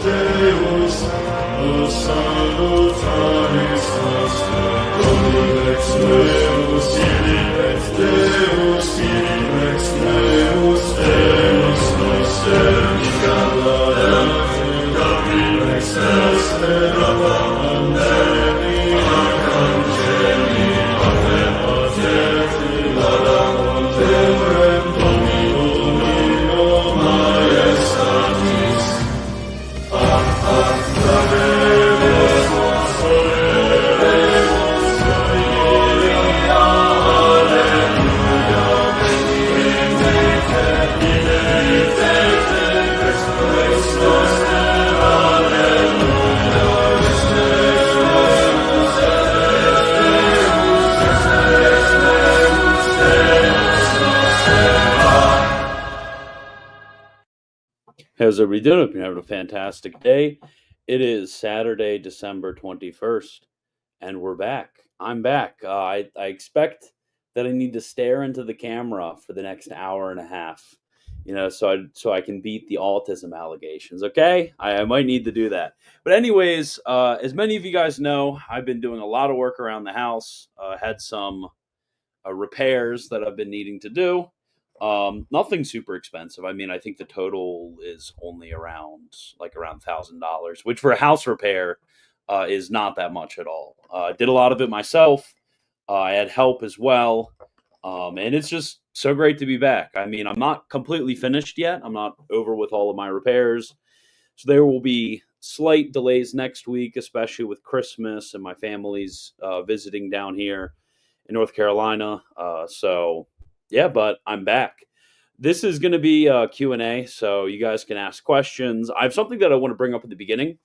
Deus, nos salutaris nostre, Dominex meus, Dominex Deus, Dominex meus, Deus noster, Dominex noster, Angeli, Ave Patri, Laudem Domino Majestatis, How's everybody doing? Hope you're having a fantastic day. It is Saturday, December 21st, and we're back. I'm back. I expect that I need to stare into the camera for the next hour and a half, so I can beat the autism allegations. Okay, I might need to do that. But anyways, as many of you guys know, I've been doing a lot of work around the house. Had some repairs that I've been needing to do. Nothing super expensive. I mean, I think the total is only around $1,000, which for a house repair is not that much at all. Did a lot of it myself. I had help as well, and it's just so great to be back. I mean, I'm not completely finished yet. I'm not over with all of my repairs, so there will be slight delays next week, especially with Christmas and my family's visiting down here in North Carolina. So yeah, but I'm back. This is going to be a Q&A, so you guys can ask questions. I have something that I want to bring up at the beginning,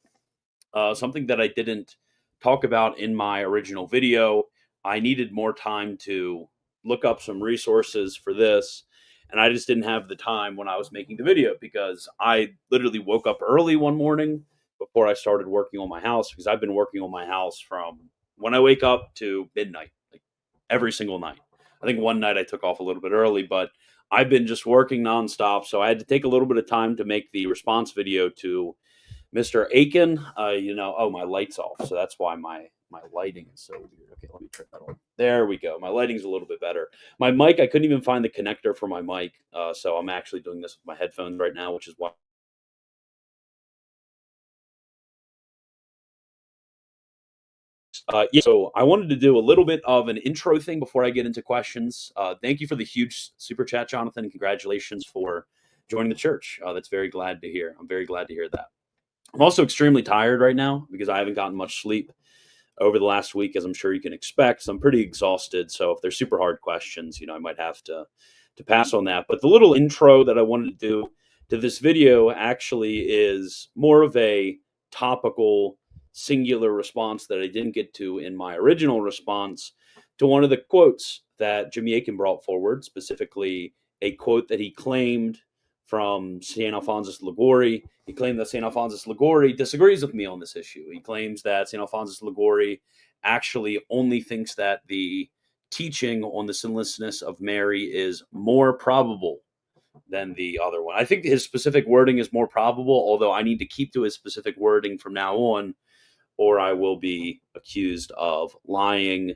something that I didn't talk about in my original video. I needed more time to look up some resources for this, and I just didn't have the time when I was making the video because I literally woke up early one morning before I started working on my house, because I've been working on my house from when I wake up to midnight, like every single night. I think one night I took off a little bit early, but I've been just working nonstop. So I had to take a little bit of time to make the response video to Mr. Akin. Oh, my light's off. So that's why my lighting is so weird. Okay, let me turn that on. There we go. My lighting's a little bit better. My mic, I couldn't even find the connector for my mic. So I'm actually doing this with my headphones right now, which is why. So I wanted to do a little bit of an intro thing before I get into questions. Thank you for the huge super chat, Jonathan, and congratulations for joining the church. That's very glad to hear. I'm very glad to hear that. I'm also extremely tired right now because I haven't gotten much sleep over the last week, as I'm sure you can expect. So I'm pretty exhausted. So if they're super hard questions, I might have to pass on that. But the little intro that I wanted to do to this video actually is more of a topical, singular response that I didn't get to in my original response to one of the quotes that Jimmy Akin brought forward, specifically a quote that he claimed from St. Alphonsus Liguori. He claimed that St. Alphonsus Liguori disagrees with me on this issue. He claims that St. Alphonsus Liguori actually only thinks that the teaching on the sinlessness of Mary is more probable than the other one. I think his specific wording is more probable, although I need to keep to his specific wording from now on, or I will be accused of lying,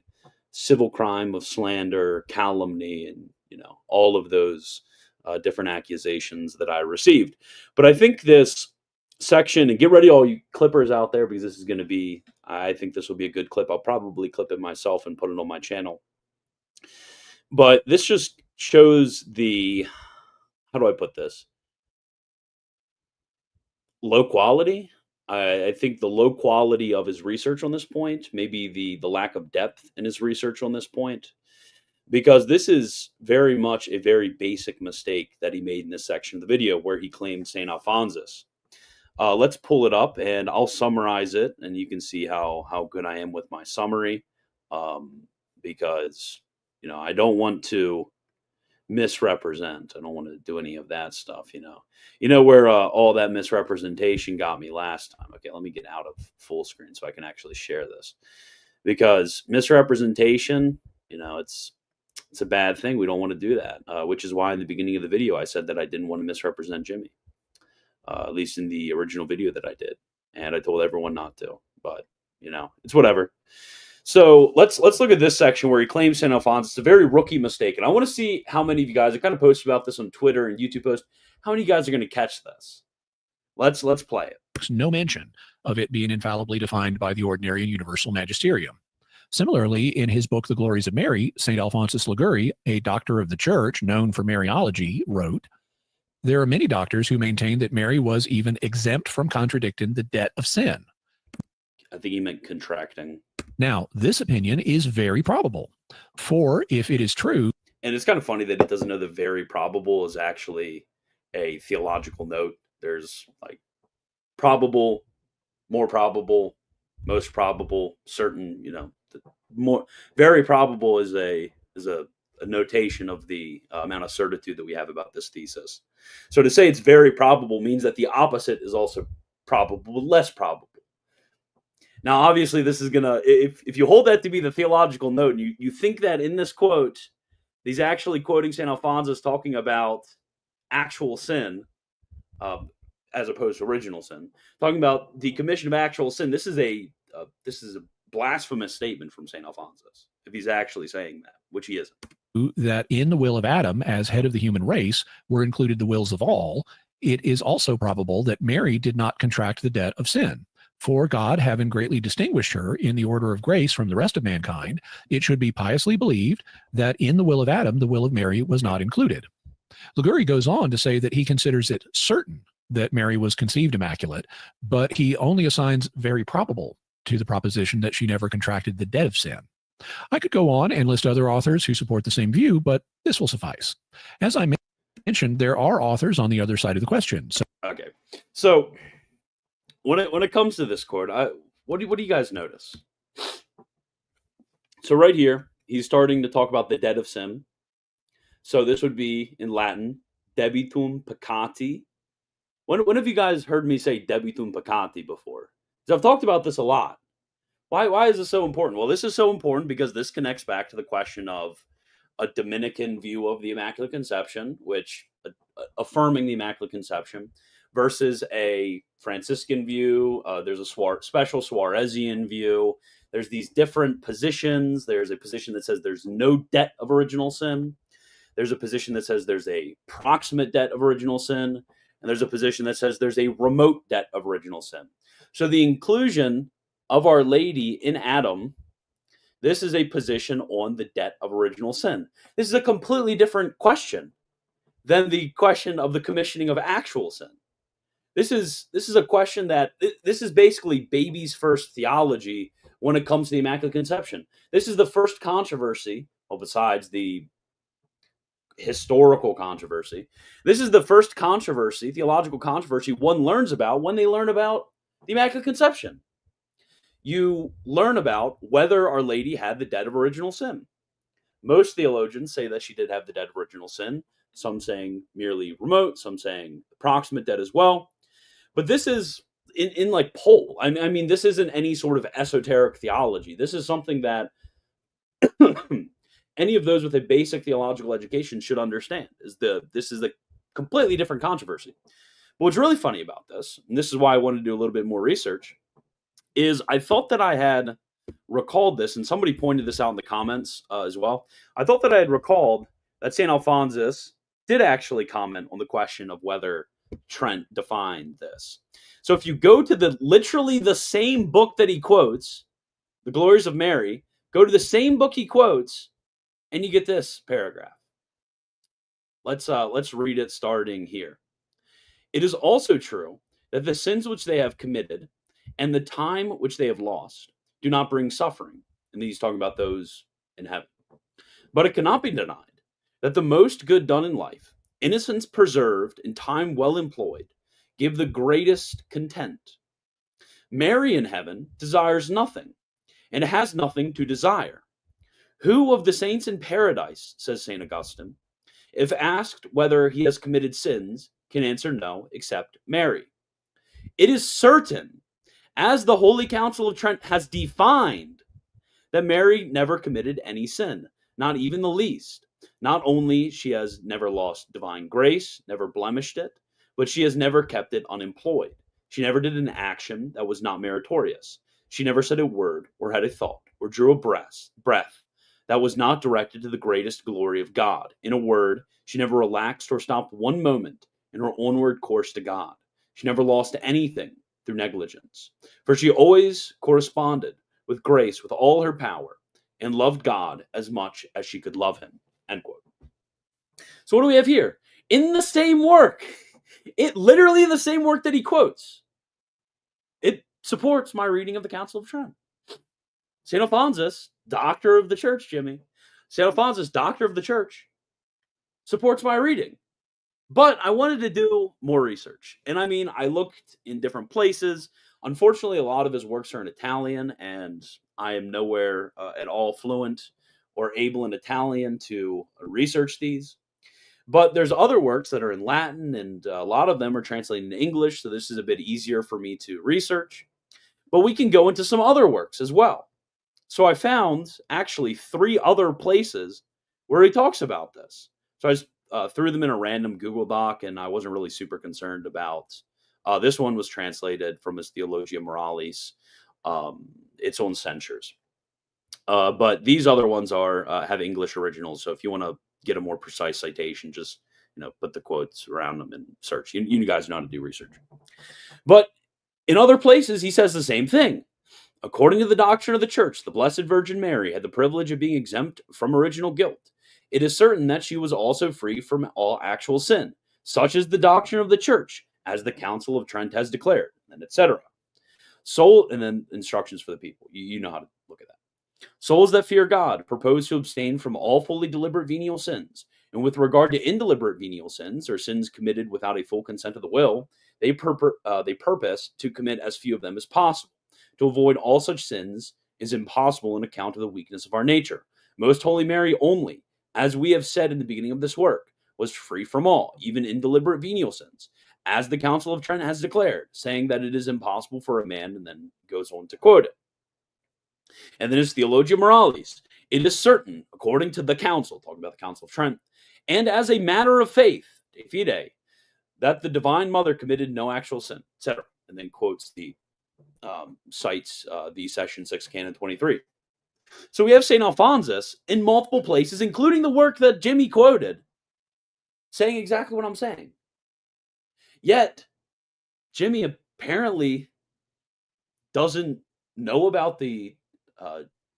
civil crime of slander, calumny, and all of those different accusations that I received. But I think this section, and get ready all you clippers out there, because this is going to be, I think this will be a good clip. I'll probably clip it myself and put it on my channel. But this just shows the, how do I put this? Low quality. I think the low quality of his research on this point, maybe the lack of depth in his research on this point, because this is very much a very basic mistake that he made in this section of the video where he claimed St. Alphonsus. Let's pull it up and I'll summarize it, and you can see how good I am with my summary, because I don't want to misrepresent. I don't want to do any of that stuff, where all that misrepresentation got me last time. Okay, let me get out of full screen so I can actually share this, because misrepresentation, it's a bad thing. We don't want to do that, which is why in the beginning of the video I said that I didn't want to misrepresent Jimmy. at least in the original video that I did, and I told everyone not to. But it's whatever. So let's look at this section where he claims St. Alphonsus. It's a very rookie mistake, and I want to see how many of you guys. I kind of posted about this on Twitter and YouTube post. How many of you guys are going to catch this? Let's play it. No mention of it being infallibly defined by the ordinary and universal magisterium. Similarly, in his book, The Glories of Mary, St. Alphonsus Liguori, a doctor of the church known for Mariology, wrote, "There are many doctors who maintain that Mary was even exempt from contradicting the debt of sin." I think he meant contracting. Now, this opinion is very probable, for if it is true... And it's kind of funny that it doesn't know that very probable is actually a theological note. There's like probable, more probable, most probable, certain, more very probable is a notation of the amount of certitude that we have about this thesis. So to say it's very probable means that the opposite is also probable, less probable. Now, obviously, this is gonna if you hold that to be the theological note, and you think that in this quote, he's actually quoting St. Alphonsus talking about actual sin, as opposed to original sin, talking about the commission of actual sin. This is a blasphemous statement from St. Alphonsus, if he's actually saying that, which he isn't. That in the will of Adam, as head of the human race, were included the wills of all, it is also probable that Mary did not contract the debt of sin. For God, having greatly distinguished her in the order of grace from the rest of mankind, it should be piously believed that in the will of Adam, the will of Mary was not included. Liguori goes on to say that he considers it certain that Mary was conceived immaculate, but he only assigns very probable to the proposition that she never contracted the debt of sin. I could go on and list other authors who support the same view, but this will suffice. As I mentioned, there are authors on the other side of the question. So when it comes to this chord, what do you guys notice? So right here, he's starting to talk about the debt of sin. So this would be in Latin, debitum peccati. When have you guys heard me say debitum peccati before? Because I've talked about this a lot. Why is this so important? Well, this is so important because this connects back to the question of a Dominican view of the Immaculate Conception, which affirming the Immaculate Conception, versus a Franciscan view. There's a special Suarezian view. There's these different positions. There's a position that says there's no debt of original sin. There's a position that says there's a proximate debt of original sin. And there's a position that says there's a remote debt of original sin. So the inclusion of Our Lady in Adam, this is a position on the debt of original sin. This is a completely different question than the question of the commissioning of actual sin. This is a question that this is basically baby's first theology when it comes to the Immaculate Conception. This is the first controversy, well, besides the historical controversy. This is the first controversy, theological controversy, one learns about when they learn about the Immaculate Conception. You learn about whether Our Lady had the debt of original sin. Most theologians say that she did have the debt of original sin. Some saying merely remote, some saying approximate debt as well. But this is in like poll. I mean, this isn't any sort of esoteric theology. This is something that any of those with a basic theological education should understand. This is a completely different controversy. But what's really funny about this, and this is why I wanted to do a little bit more research, is I thought that I had recalled this, and somebody pointed this out in the comments as well. I thought that I had recalled that St. Alphonsus did actually comment on the question of whether Trent defined this. So if you go to literally the same book that he quotes, The Glories of Mary, go to the same book he quotes, and you get this paragraph. Let's read it starting here. It is also true that the sins which they have committed and the time which they have lost do not bring suffering. And he's talking about those in heaven. But it cannot be denied that the most good done in life, innocence preserved and time well employed, give the greatest content. Mary in heaven desires nothing, and has nothing to desire. Who of the saints in paradise, says St. Augustine, if asked whether he has committed sins, can answer no, except Mary? It is certain, as the Holy Council of Trent has defined, that Mary never committed any sin, not even the least. Not only she has never lost divine grace, never blemished it, but she has never kept it unemployed. She never did an action that was not meritorious. She never said a word or had a thought or drew a breath that was not directed to the greatest glory of God. In a word, she never relaxed or stopped one moment in her onward course to God. She never lost anything through negligence, for she always corresponded with grace with all her power and loved God as much as she could love him. End quote. So what do we have here? In the same work, it literally the same work that he quotes, it supports my reading of the Council of Trent. St. Alphonsus, doctor of the church, Jimmy. St. Alphonsus, doctor of the church, supports my reading. But I wanted to do more research. And I mean, I looked in different places. Unfortunately, a lot of his works are in Italian, and I am nowhere at all fluent or able in Italian to research these. But there's other works that are in Latin, and a lot of them are translated into English, so this is a bit easier for me to research. But we can go into some other works as well. So I found actually 3 other places where he talks about this. So I just threw them in a random Google Doc, and I wasn't really super concerned about. This one was translated from his Theologia Moralis, its own censures. But these other ones are have English originals. So if you want to get a more precise citation, just put the quotes around them and search. You guys know how to do research. But in other places, he says the same thing. According to the doctrine of the Church, the Blessed Virgin Mary had the privilege of being exempt from original guilt. It is certain that she was also free from all actual sin. Such is the doctrine of the Church, as the Council of Trent has declared, and etc. And then instructions for the people. You know how to look at that. Souls that fear God propose to abstain from all fully deliberate venial sins. And with regard to indeliberate venial sins, or sins committed without a full consent of the will, they purpose to commit as few of them as possible. To avoid all such sins is impossible on account of the weakness of our nature. Most Holy Mary only, as we have said in the beginning of this work, was free from all, even indeliberate venial sins, as the Council of Trent has declared, saying that it is impossible for a man, and then goes on to quote it. And then his Theologia Moralis. It is certain, according to the Council, talking about the Council of Trent, and as a matter of faith, de fide, that the Divine Mother committed no actual sin, etc. And then quotes the cites the Session 6, Canon 23. So we have St. Alphonsus in multiple places, including the work that Jimmy quoted, saying exactly what I'm saying. Yet, Jimmy apparently doesn't know about the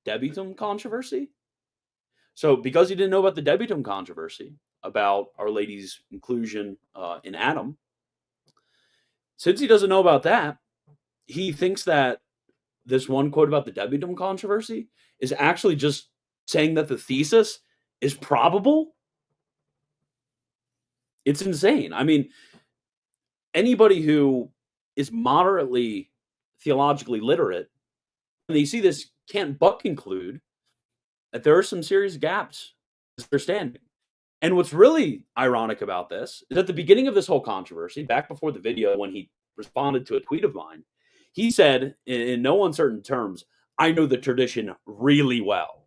debitum controversy. So because he didn't know about the debitum controversy, about Our Lady's inclusion in Adam, since he doesn't know about that, he thinks that this one quote about the debitum controversy is actually just saying that the thesis is probable. It's insane. I mean, anybody who is moderately theologically literate, when they see this, can't but conclude that there are some serious gaps in understanding. And what's really ironic about this is at the beginning of this whole controversy, back before the video, when he responded to a tweet of mine, he said in no uncertain terms, I know the tradition really well.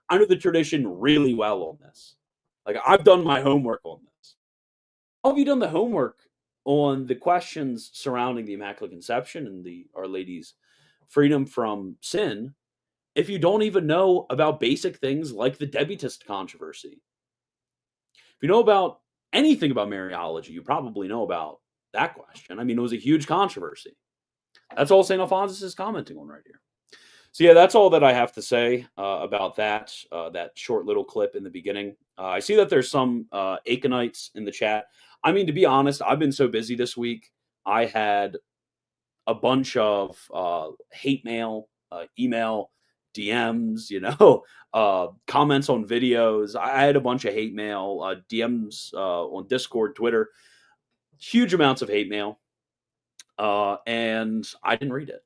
I know the tradition really well on this. Like, I've done my homework on this. How have you done the homework on the questions surrounding the Immaculate Conception and the Our Lady's freedom from sin if you don't even know about basic things like the debutist controversy? If you know about anything about Mariology, you probably know about that question. I mean, it was a huge controversy. That's all St. Alphonsus is commenting on right here. So yeah, that's all that I have to say about that short little clip in the beginning. I see that there's some Akinites in the chat. I mean, to be honest, I've been so busy this week. I had a bunch of hate mail, email, DMs, comments on videos. I had a bunch of hate mail, DMs on Discord, Twitter, huge amounts of hate mail. And I didn't read it.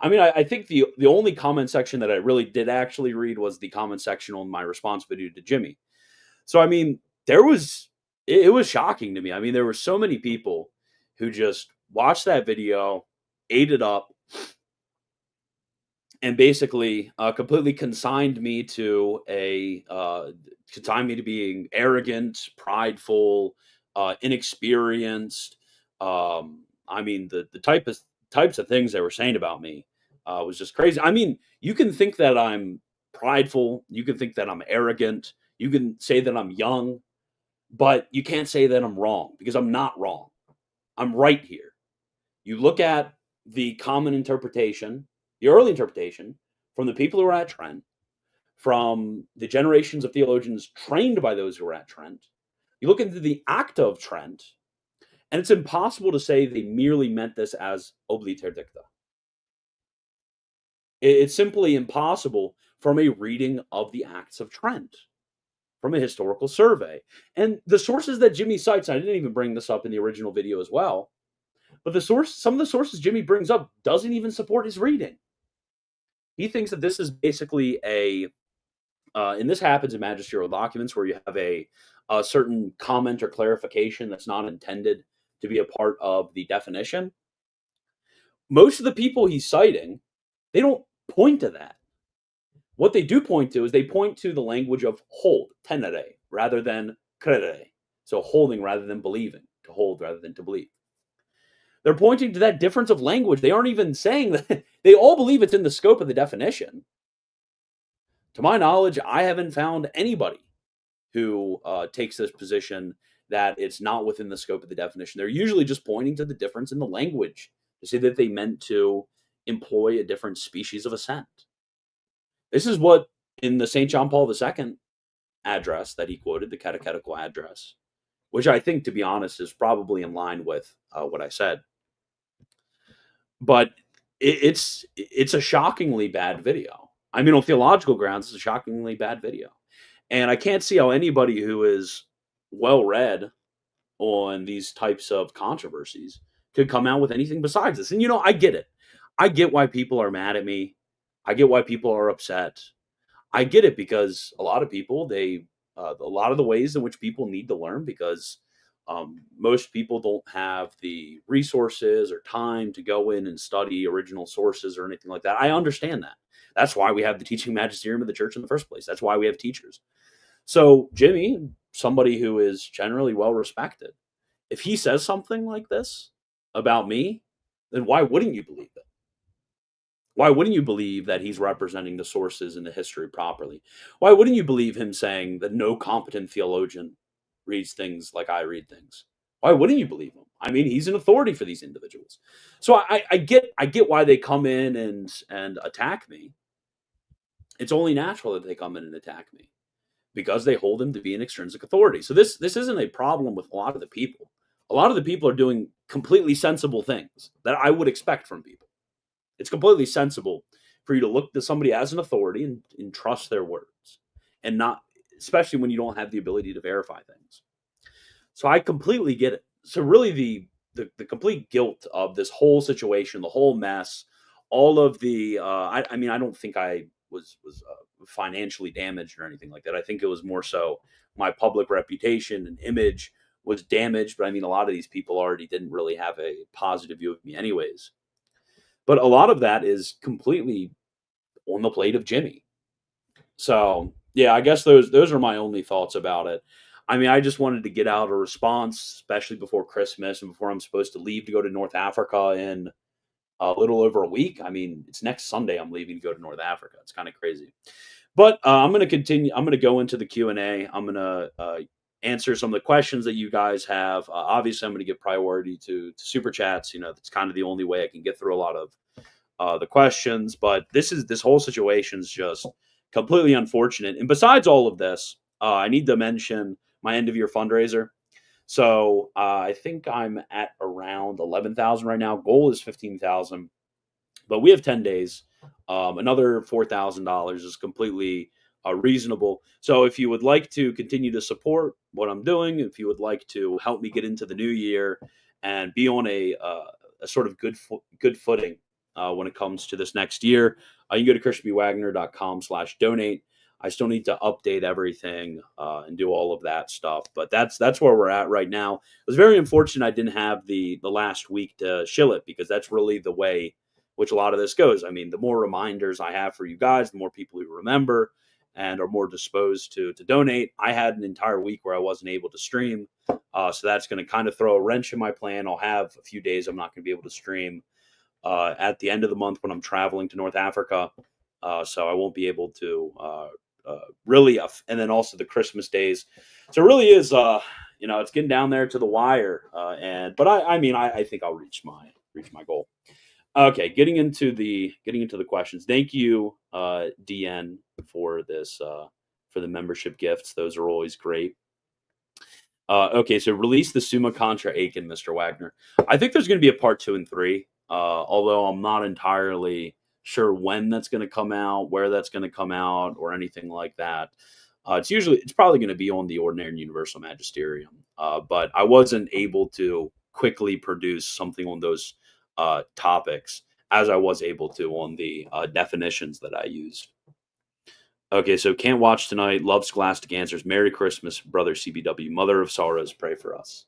I mean, I think the only comment section that I really did actually read was the comment section on my response video to Jimmy. So, I mean, it was shocking to me. I mean, there were so many people who just watched that video, ate it up, and basically completely consigned me to being arrogant, prideful, inexperienced. I mean, the types of things they were saying about me was just crazy. I mean, you can think that I'm prideful, you can think that I'm arrogant, you can say that I'm young, but you can't say that I'm wrong because I'm not wrong. I'm right here. You look at the common interpretation, the early interpretation from the people who were at Trent, from the generations of theologians trained by those who were at Trent. You look into the Acta of Trent, and it's impossible to say they merely meant this as obliter dicta. It's simply impossible from a reading of the Acts of Trent, from a historical survey. And the sources that Jimmy cites, I didn't even bring this up in the original video as well, but some of the sources Jimmy brings up doesn't even support his reading. He thinks that this is basically and this happens in magisterial documents where you have a certain comment or clarification that's not intended to be a part of the definition. Most of the people he's citing, they don't point to that. What they do point to is they point to the language of hold, tenere, rather than credere. So holding rather than believing, to hold rather than to believe. They're pointing to that difference of language. They aren't even saying that. They all believe it's in the scope of the definition. To my knowledge, I haven't found anybody who takes this position that it's not within the scope of the definition. They're usually just pointing to the difference in the language to say that they meant to employ a different species of assent. This is what, in the St. John Paul II address that he quoted, the catechetical address, which I think, to be honest, is probably in line with what I said. But it's a shockingly bad video. I mean, on theological grounds, it's a shockingly bad video. And I can't see how anybody who is well-read on these types of controversies could come out with anything besides this. And, I get it. I get why people are mad at me. I get why people are upset. I get it because a lot of people, a lot of the ways in which people need to learn, because most people don't have the resources or time to go in and study original sources or anything like that. I understand that. That's why we have the teaching magisterium of the church in the first place. That's why we have teachers. So Jimmy, somebody who is generally well respected, if he says something like this about me, then why wouldn't you believe it? Why wouldn't you believe that he's representing the sources in the history properly? Why wouldn't you believe him saying that no competent theologian reads things like I read things? Why wouldn't you believe him? I mean, he's an authority for these individuals. So I get why they come in and attack me. It's only natural that they come in and attack me, because they hold him to be an extrinsic authority. So this isn't a problem with a lot of the people. A lot of the people are doing completely sensible things that I would expect from people. It's completely sensible for you to look to somebody as an authority and trust their words, and not, especially when you don't have the ability to verify things. So I completely get it. So really the complete guilt of this whole situation, the whole mess, all of the, I mean, I don't think I was financially damaged or anything like that. I think it was more so my public reputation and image was damaged. But I mean, a lot of these people already didn't really have a positive view of me anyways. But a lot of that is completely on the plate of Jimmy. So yeah, I guess those are my only thoughts about it. I mean, I just wanted to get out a response, especially before Christmas and before I'm supposed to leave to go to North Africa in a little over a week. I mean, it's next Sunday I'm leaving to go to North Africa. It's kind of crazy. But I'm going to continue. I'm going to go into the Q&A. I'm going to answer some of the questions that you guys have. Obviously, I'm going to give priority to super chats. That's kind of the only way I can get through a lot of the questions. But this whole situation is just completely unfortunate. And besides all of this, I need to mention my end of year fundraiser. So I think I'm at around 11,000 right now. Goal is 15,000, but we have 10 days. Another $4,000 is completely reasonable. So if you would like to continue to support what I'm doing, if you would like to help me get into the new year and be on a sort of good footing when it comes to this next year, you can go to christianbwagner.com/donate. I still need to update everything and do all of that stuff, but that's where we're at right now. It was very unfortunate I didn't have the last week to shill it, because that's really the way which a lot of this goes. I mean, the more reminders I have for you guys, the more people who remember, and are more disposed to donate. I had an entire week where I wasn't able to stream, so that's going to kind of throw a wrench in my plan. I'll have a few days I'm not going to be able to stream at the end of the month when I'm traveling to North Africa, so I won't be able to really. And then also the Christmas days, so it really is. It's getting down there to the wire, but I think I'll reach my goal. Okay, getting into the questions. Thank you, DN, for this for the membership gifts. Those are always great. Okay, so release the Summa Contra Akin, Mr. Wagner. I think there's going to be a part 2 and 3, although I'm not entirely sure when that's going to come out, where that's going to come out, or anything like that. It's probably going to be on the Ordinary and Universal Magisterium, but I wasn't able to quickly produce something on those topics as I was able to on the definitions that I used. Okay, so can't watch tonight. Love Scholastic Answers. Merry Christmas, brother CBW. Mother of Sorrows, pray for us.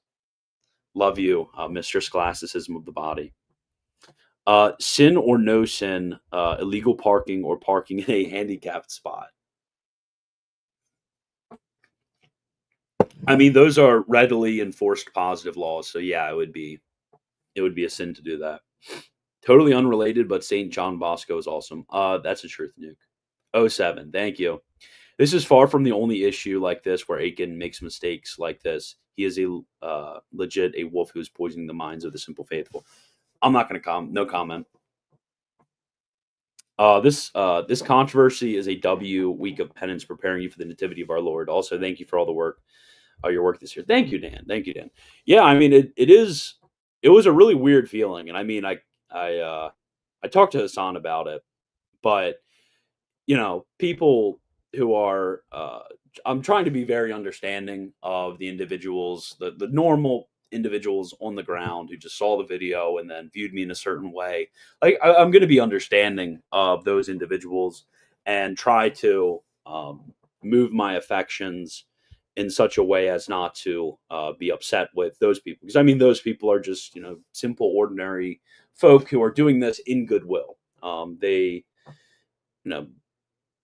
Love you, Mr. Scholasticism of the Body. Sin or no sin, illegal parking or parking in a handicapped spot. I mean, those are readily enforced positive laws. So yeah, it would be a sin to do that. Totally unrelated, but St. John Bosco is awesome. That's a truth, Nuke. 07, thank you. This is far from the only issue like this where Akin makes mistakes like this. He is a legit a wolf who is poisoning the minds of the simple faithful. I'm not going to no comment. This controversy is a W week of penance, preparing you for the nativity of our Lord. Also, thank you for all the work, your work this year. Thank you, Dan. Thank you, Dan. Yeah, I mean, it was a really weird feeling, and I mean, I talked to Hassan about it, but people who are I'm trying to be very understanding of the individuals, the normal individuals on the ground who just saw the video and then viewed me in a certain way. Like I'm going to be understanding of those individuals and try to move my affections in such a way as not to be upset with those people. Because I mean, those people are just, simple, ordinary folk who are doing this in goodwill. They,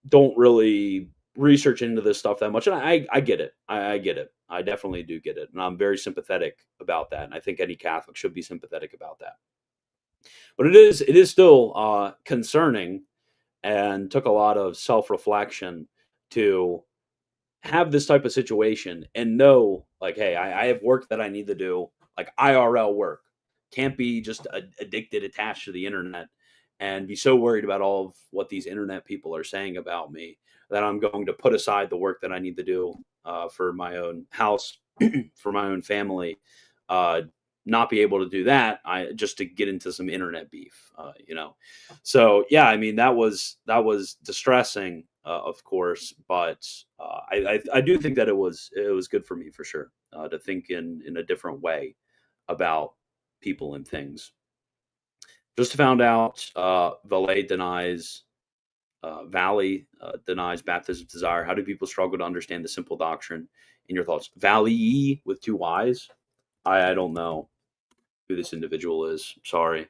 don't really research into this stuff that much. And I get it. I get it. I definitely do get it. And I'm very sympathetic about that. And I think any Catholic should be sympathetic about that. But it is still concerning, and took a lot of self-reflection to have this type of situation and know, like, hey, I have work that I need to do, like IRL work. Can't be just addicted, attached to the internet, and be so worried about all of what these internet people are saying about me that I'm going to put aside the work that I need to do for my own house, for my own family, not be able to do that, just to get into some internet beef, So yeah, I mean, that was distressing, of course, but I do think that it was good for me for sure to think in a different way about people and things. Just found out Valley denies baptism desire. How do people struggle to understand the simple doctrine? In your thoughts, Valley with 2 Y's. I don't know who this individual is. Sorry.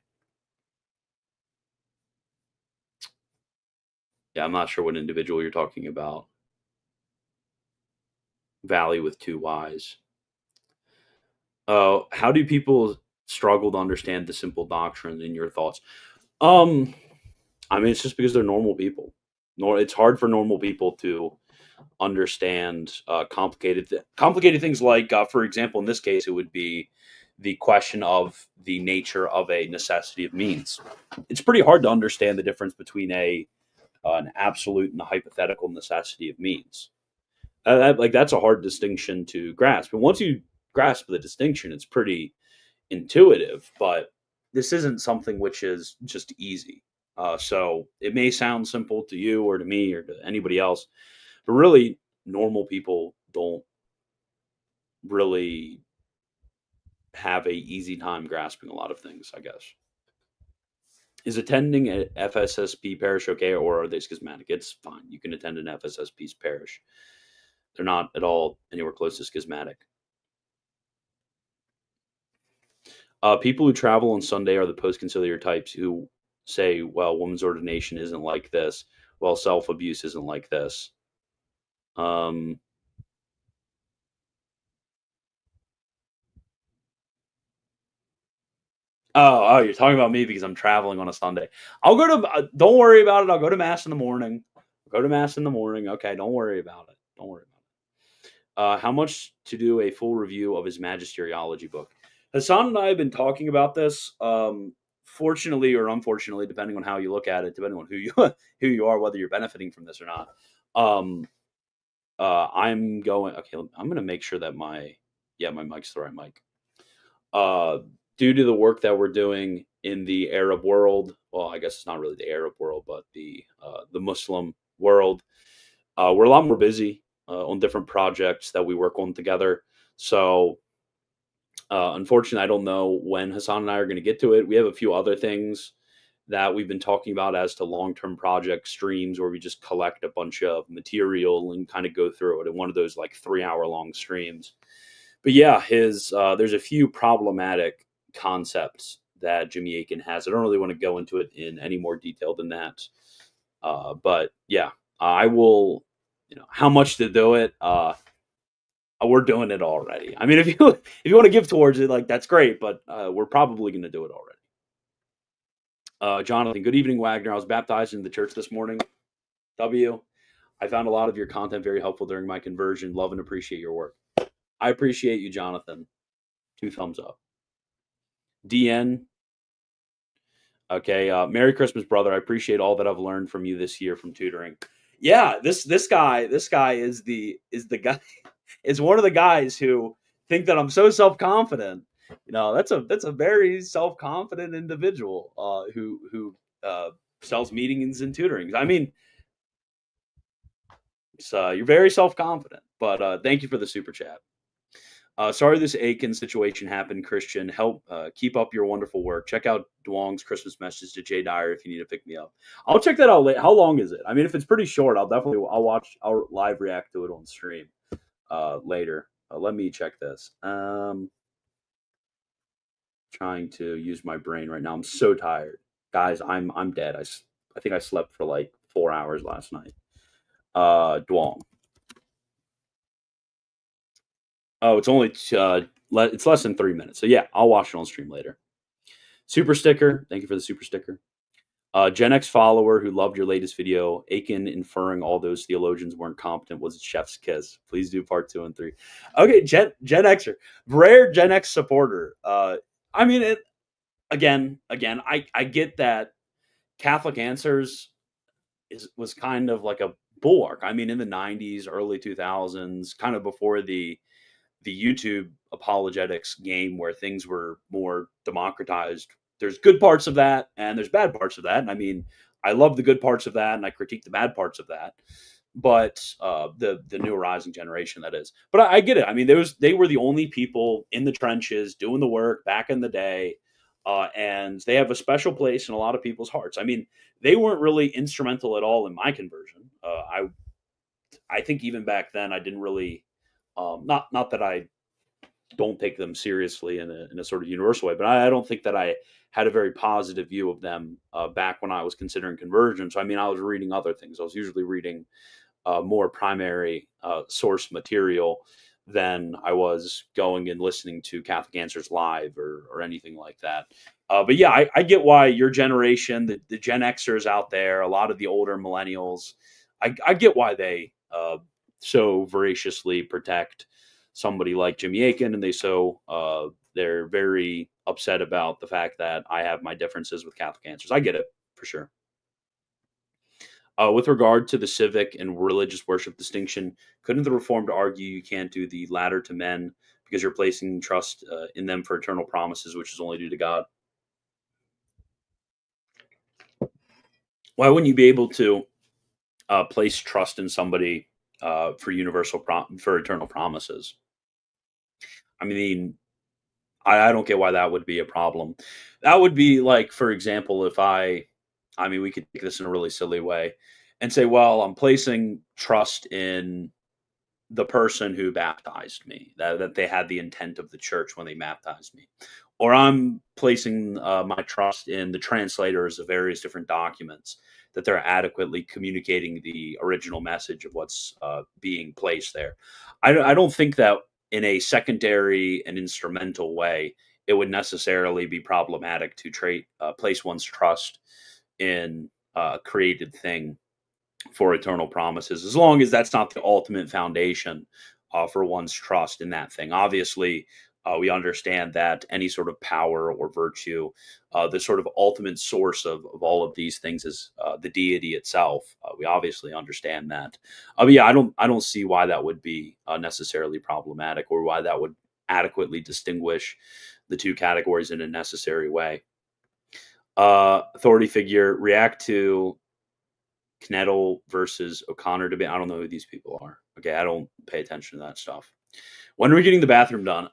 Yeah, I'm not sure what individual you're talking about. Valley with 2 Y's. How do people struggle to understand the simple doctrine? In your thoughts? I mean, it's just because they're normal people. It's hard for normal people to understand complicated things, like, for example, in this case, it would be the question of the nature of a necessity of means. It's pretty hard to understand the difference between an absolute and a hypothetical necessity of means. That's a hard distinction to grasp. And once you grasp the distinction, it's pretty intuitive. But this isn't something which is just easy. So it may sound simple to you or to me or to anybody else, but really, normal people don't really have a easy time grasping a lot of things, I guess. Is attending an FSSP parish okay, or are they schismatic? It's fine. You can attend an FSSP's parish. They're not at all anywhere close to schismatic. People who travel on Sunday are the post-conciliar types who say, well, woman's ordination isn't like this. Well, self-abuse isn't like this. Um, oh, you're talking about me because I'm traveling on a Sunday. I'll go to. Don't worry about it. I'll go to mass in the morning. Go to mass in the morning. Okay, don't worry about it. Don't worry about it. How much to do a full review of his magisteriology book? Hassan and I have been talking about this. Fortunately or unfortunately, depending on how you look at it, depending on who you who you are, whether you're benefiting from this or not. Um, I'm going. Okay, I'm going to make sure that my mic's the right mic. Uh, Due to the work that we're doing in the Arab world, well, I guess it's not really the Arab world, but the Muslim world, we're a lot more busy on different projects that we work on together. So, unfortunately, I don't know when Hassan and I are going to get to it. We have a few other things that we've been talking about as to long-term project streams where we just collect a bunch of material and kind of go through it in one of those like 3 hour long streams. But yeah, his there's a few problematic concepts that Jimmy Akin has. I don't really want to go into it in any more detail than that. But yeah, I will. How much to do it? We're doing it already. I mean, if you want to give towards it, like that's great. But we're probably going to do it already. Jonathan, good evening, Wagner. I was baptized in the church this morning. W. I found a lot of your content very helpful during my conversion. Love and appreciate your work. I appreciate you, Jonathan. 2 thumbs up. DN. Okay. Merry Christmas, brother. I appreciate all that I've learned from you this year from tutoring. Yeah, this guy is the guy is one of the guys who think that I'm so self confident. That's a very self confident individual who sells meetings and tutorings. I mean, you're very self confident, but thank you for the super chat. Sorry this Akin situation happened, Christian. Help keep up your wonderful work. Check out Duong's Christmas message to Jay Dyer if you need to pick me up. I'll check that out later. How long is it? I mean, if it's pretty short, I'll live react to it on stream later. Let me check this. Trying to use my brain right now. I'm so tired, guys. I'm dead. I think I slept for like 4 hours last night. Duong. Oh, it's only it's less than 3 minutes. So yeah, I'll watch it on stream later. Super sticker. Thank you for the super sticker. Gen X follower who loved your latest video. Akin inferring all those theologians weren't competent was a chef's kiss. Please do part 2 and 3. Okay, Gen Xer, rare Gen X supporter. I mean, again. I get that Catholic Answers was kind of like a bulwark. I mean, in the '90s, early 2000s, kind of before the YouTube apologetics game where things were more democratized. There's good parts of that and there's bad parts of that. And I mean, I love the good parts of that and I critique the bad parts of that. But the new rising generation, that is. But I get it. I mean, they were the only people in the trenches doing the work back in the day. And they have a special place in a lot of people's hearts. I mean, they weren't really instrumental at all in my conversion. I think even back then I didn't really not that I don't take them seriously in a sort of universal way, but I don't think that I had a very positive view of them back when I was considering conversion. So I mean, I was reading other things. I was usually reading more primary source material than I was going and listening to Catholic Answers live or anything like that. But yeah, I get why your generation, the Gen Xers out there, a lot of the older millennials, I get why they so voraciously protect somebody like Jimmy Akin, and they're very upset about the fact that I have my differences with Catholic Answers. I get it for sure. With regard to the civic and religious worship distinction, couldn't the Reformed argue you can't do the latter to men because you're placing trust in them for eternal promises, which is only due to God? Why wouldn't you be able to place trust in somebody for for eternal promises? I mean, I don't get why that would be a problem. That would be like, for example, if I mean, we could take this in a really silly way and say, well, I'm placing trust in the person who baptized me, that they had the intent of the church when they baptized me. Or I'm placing my trust in the translators of various different documents, that they're adequately communicating the original message of what's being placed there. I don't think that in a secondary and instrumental way, it would necessarily be problematic to place one's trust in a created thing for eternal promises, as long as that's not the ultimate foundation for one's trust in that thing. Obviously, we understand that any sort of power or virtue, the sort of ultimate source of all of these things is the deity itself. We obviously understand that. But yeah, I don't see why that would be necessarily problematic, or why that would adequately distinguish the two categories in a necessary way. Authority figure, react to Knettle versus O'Connor debate. I don't know who these people are. Okay, I don't pay attention to that stuff. When are we getting the bathroom done?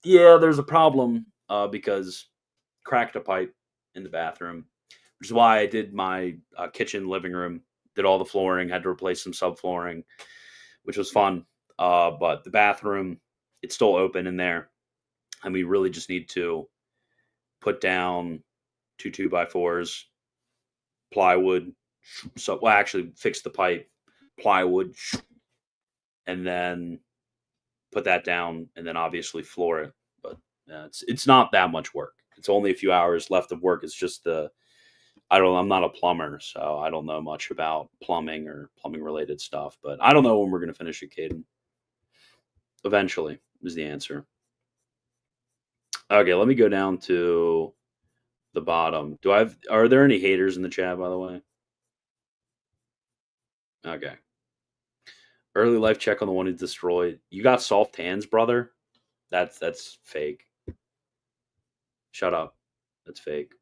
Yeah, there's a problem because cracked a pipe in the bathroom, which is why I did my kitchen, living room, did all the flooring, had to replace some subflooring, which was fun. But the bathroom, it's still open in there, and we really just need to put down two 2x4s, plywood. So, well, actually, fix the pipe, plywood, and then put that down, and then obviously floor it. But it's not that much work. It's only a few hours left of work. It's just I'm not a plumber, so I don't know much about plumbing or plumbing related stuff. But I don't know when we're gonna finish it, Caden. Eventually is the answer. Okay, let me go down to the bottom. Are there any haters in the chat, by the way? Okay. Early life check on the one who destroyed. You got soft hands, brother? That's fake. Shut up. That's fake.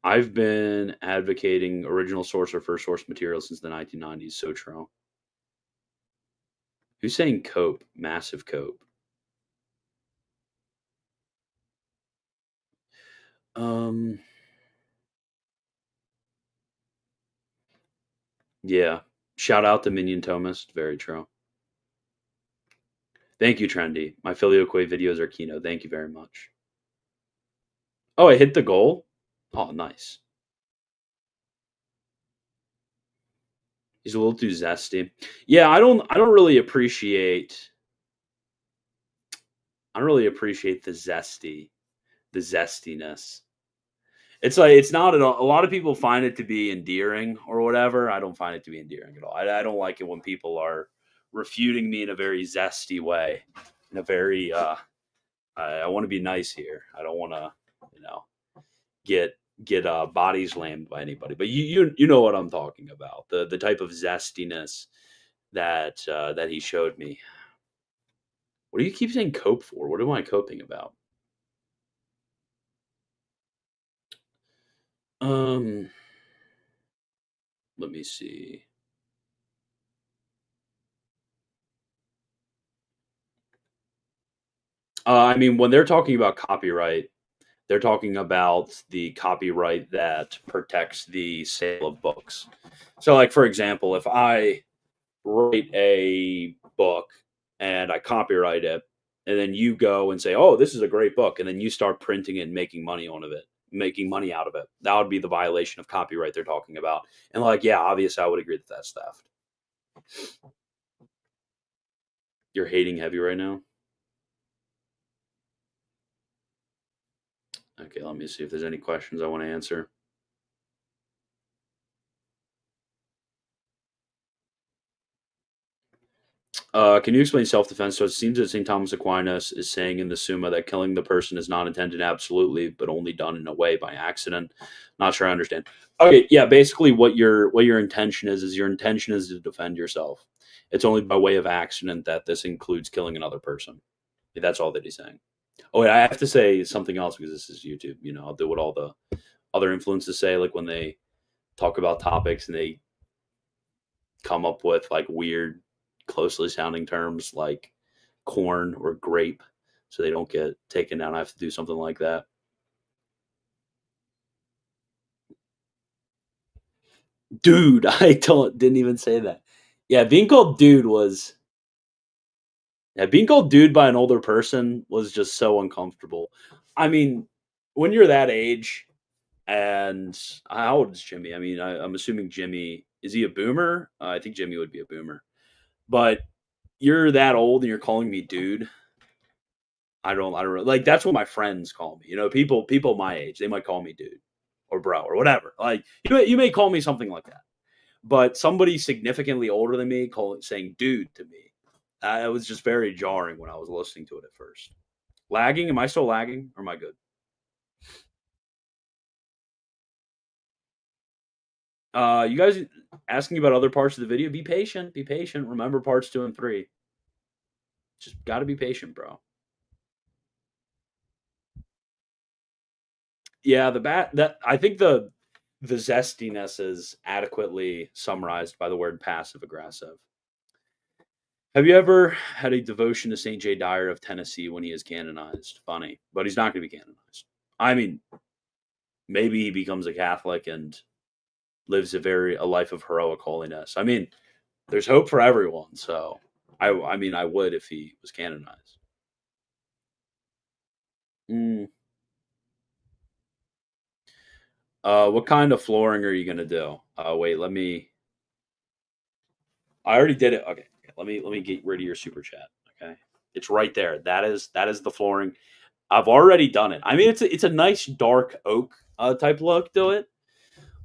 I've been advocating original source or first source material since the 1990s. So true. Who's saying cope? Massive cope. Yeah. Shout out to Minion Thomist. Very true. Thank you, Trendy. My Filioque videos are keynote. Thank you very much. Oh, I hit the goal? Oh, nice. He's a little too zesty. Yeah, I don't really appreciate the zestiness. It's like, it's not at all. A lot of people find it to be endearing or whatever. I don't find it to be endearing at all. I don't like it when people are refuting me in a very zesty way, in a very I want to be nice here. I don't want to, get body slammed by anybody. But you know what I'm talking about. The type of zestiness that he showed me. What do you keep saying cope for? What am I coping about? Let me see. I mean, when they're talking about copyright, they're talking about the copyright that protects the sale of books. So, like, for example, if I write a book and I copyright it, and then you go and say, "Oh, this is a great book," and then you start printing it and making money out of it, that would be the violation of copyright they're talking about. And like, yeah, obviously, I would agree that that's theft. You're hating heavy right now. Okay, let me see if there's any questions I want to answer. Can you explain self-defense? So it seems that St. Thomas Aquinas is saying in the Summa that killing the person is not intended absolutely, but only done in a way by accident. Not sure I understand. Okay, yeah, basically what your intention is your intention is to defend yourself. It's only by way of accident that this includes killing another person. That's all that he's saying. Oh, wait, I have to say something else because this is YouTube. I'll do what all the other influencers say, like when they talk about topics and they come up with like weird, closely sounding terms like corn or grape, so they don't get taken down. I have to do something like that. Dude, didn't even say that. Yeah, being called dude by an older person was just so uncomfortable. I mean, when you're that age, and how old is Jimmy? I mean, I'm assuming Jimmy is he a boomer? I think Jimmy would be a boomer. But you're that old and you're calling me dude. I don't like that's what my friends call me. People my age, they might call me dude or bro or whatever. Like you may call me something like that. But somebody significantly older than me saying dude to me. It was just very jarring when I was listening to it at first. Lagging? Am I still lagging or am I good? You guys asking about other parts of the video? Be patient. Be patient. Remember parts 2 and 3. Just got to be patient, bro. Yeah, that I think the zestiness is adequately summarized by the word passive aggressive. Have you ever had a devotion to Saint J. Dyer of Tennessee when he is canonized? Funny, but he's not going to be canonized. I mean, maybe he becomes a Catholic and lives a life of heroic holiness. I mean, there's hope for everyone. So, I mean, I would if he was canonized. Mm. What kind of flooring are you gonna do? Wait, let me. I already did it. Okay, let me get rid of your super chat. Okay, it's right there. That is the flooring. I've already done it. I mean, it's a nice dark oak type look to it.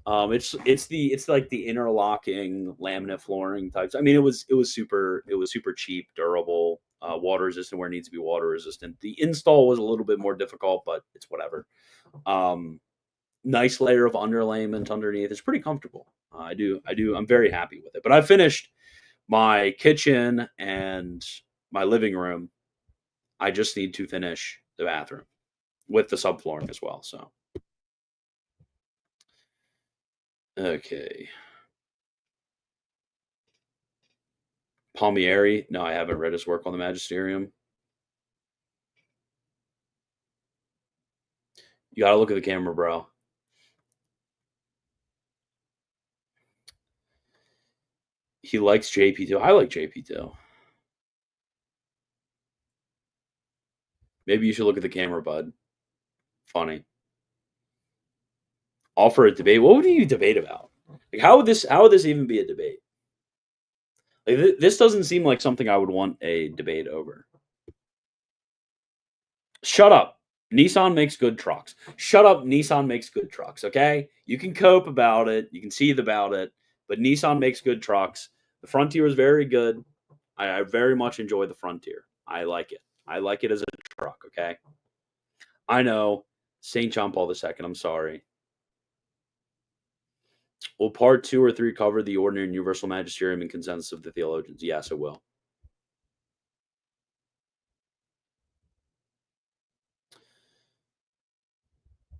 It's like the interlocking laminate flooring types. I mean, it was super cheap, durable, water resistant where it needs to be water resistant. The install was a little bit more difficult, but it's whatever. Um, Nice layer of underlayment underneath. It's pretty comfortable. I do. I'm very happy with it. But I finished my kitchen and my living room. I just need to finish the bathroom with the subflooring as well. So okay. Palmieri. No, I haven't read his work on the Magisterium. You gotta look at the camera, bro. He likes JP too. I like JP too. Maybe you should look at the camera, bud. Funny. Offer a debate. What would you debate about? Like, how would this even be a debate? Like, this doesn't seem like something I would want a debate over. Shut up. Nissan makes good trucks. Shut up. Nissan makes good trucks. Okay, you can cope about it. You can seethe about it, but Nissan makes good trucks. The Frontier is very good. I very much enjoy the Frontier. I like it. I like it as a truck. Okay. I know. St. John Paul II. I'm sorry. Will part 2 or 3 cover the ordinary and universal magisterium and consensus of the theologians? Yes, it will.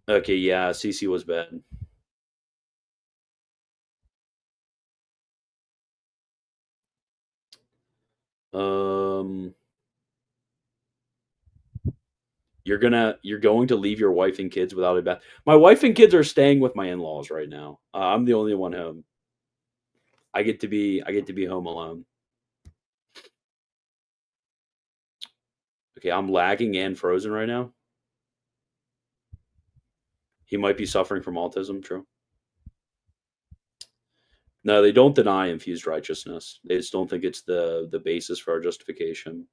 Okay, yeah, CC was bad. Um, you're going to leave your wife and kids without a bath. My wife and kids are staying with my in-laws right now. I'm the only one home. I get to be home alone. Okay, I'm lagging and frozen right now. He might be suffering from autism. True. No, they don't deny infused righteousness. They just don't think it's the basis for our justification.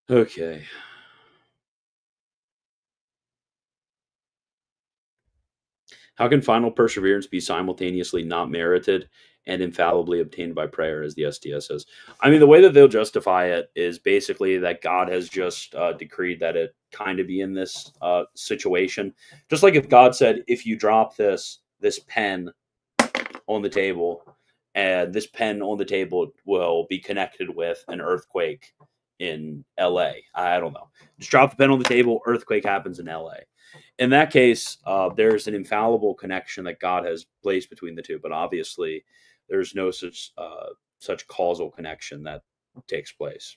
Okay. How can final perseverance be simultaneously not merited and infallibly obtained by prayer, as the STS says? I mean, the way that they'll justify it is basically that God has just decreed that it kind of be in this situation. Just like if God said, if you drop this pen on the table, and this pen on the table will be connected with an earthquake in LA. I don't know. Just drop the pen on the table, earthquake happens in LA. In that case, there's an infallible connection that God has placed between the two, but obviously, there's no such causal connection that takes place.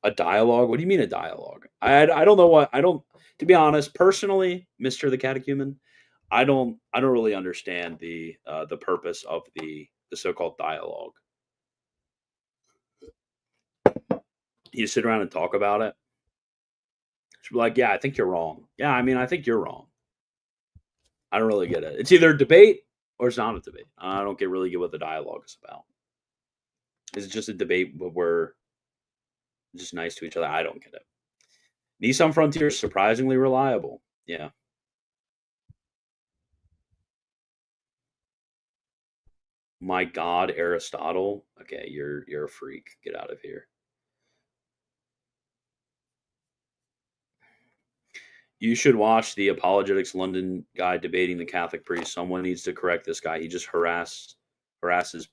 A dialogue? What do you mean a dialogue? I don't know what I don't. To be honest, personally, Mister the Catechumen, I don't really understand the purpose of the so-called dialogue. You sit around and talk about it. Should be like, yeah, I think you're wrong. Yeah, I mean, I think you're wrong. I don't really get it. It's either a debate or it's not a debate. I don't really get what the dialogue is about. Is it just a debate where we're just nice to each other? I don't get it. Nissan Frontier is surprisingly reliable. Yeah. My God, Aristotle. Okay, you're a freak. Get out of here. You should watch the Apologetics London guy debating the Catholic priest. Someone needs to correct this guy. He just harasses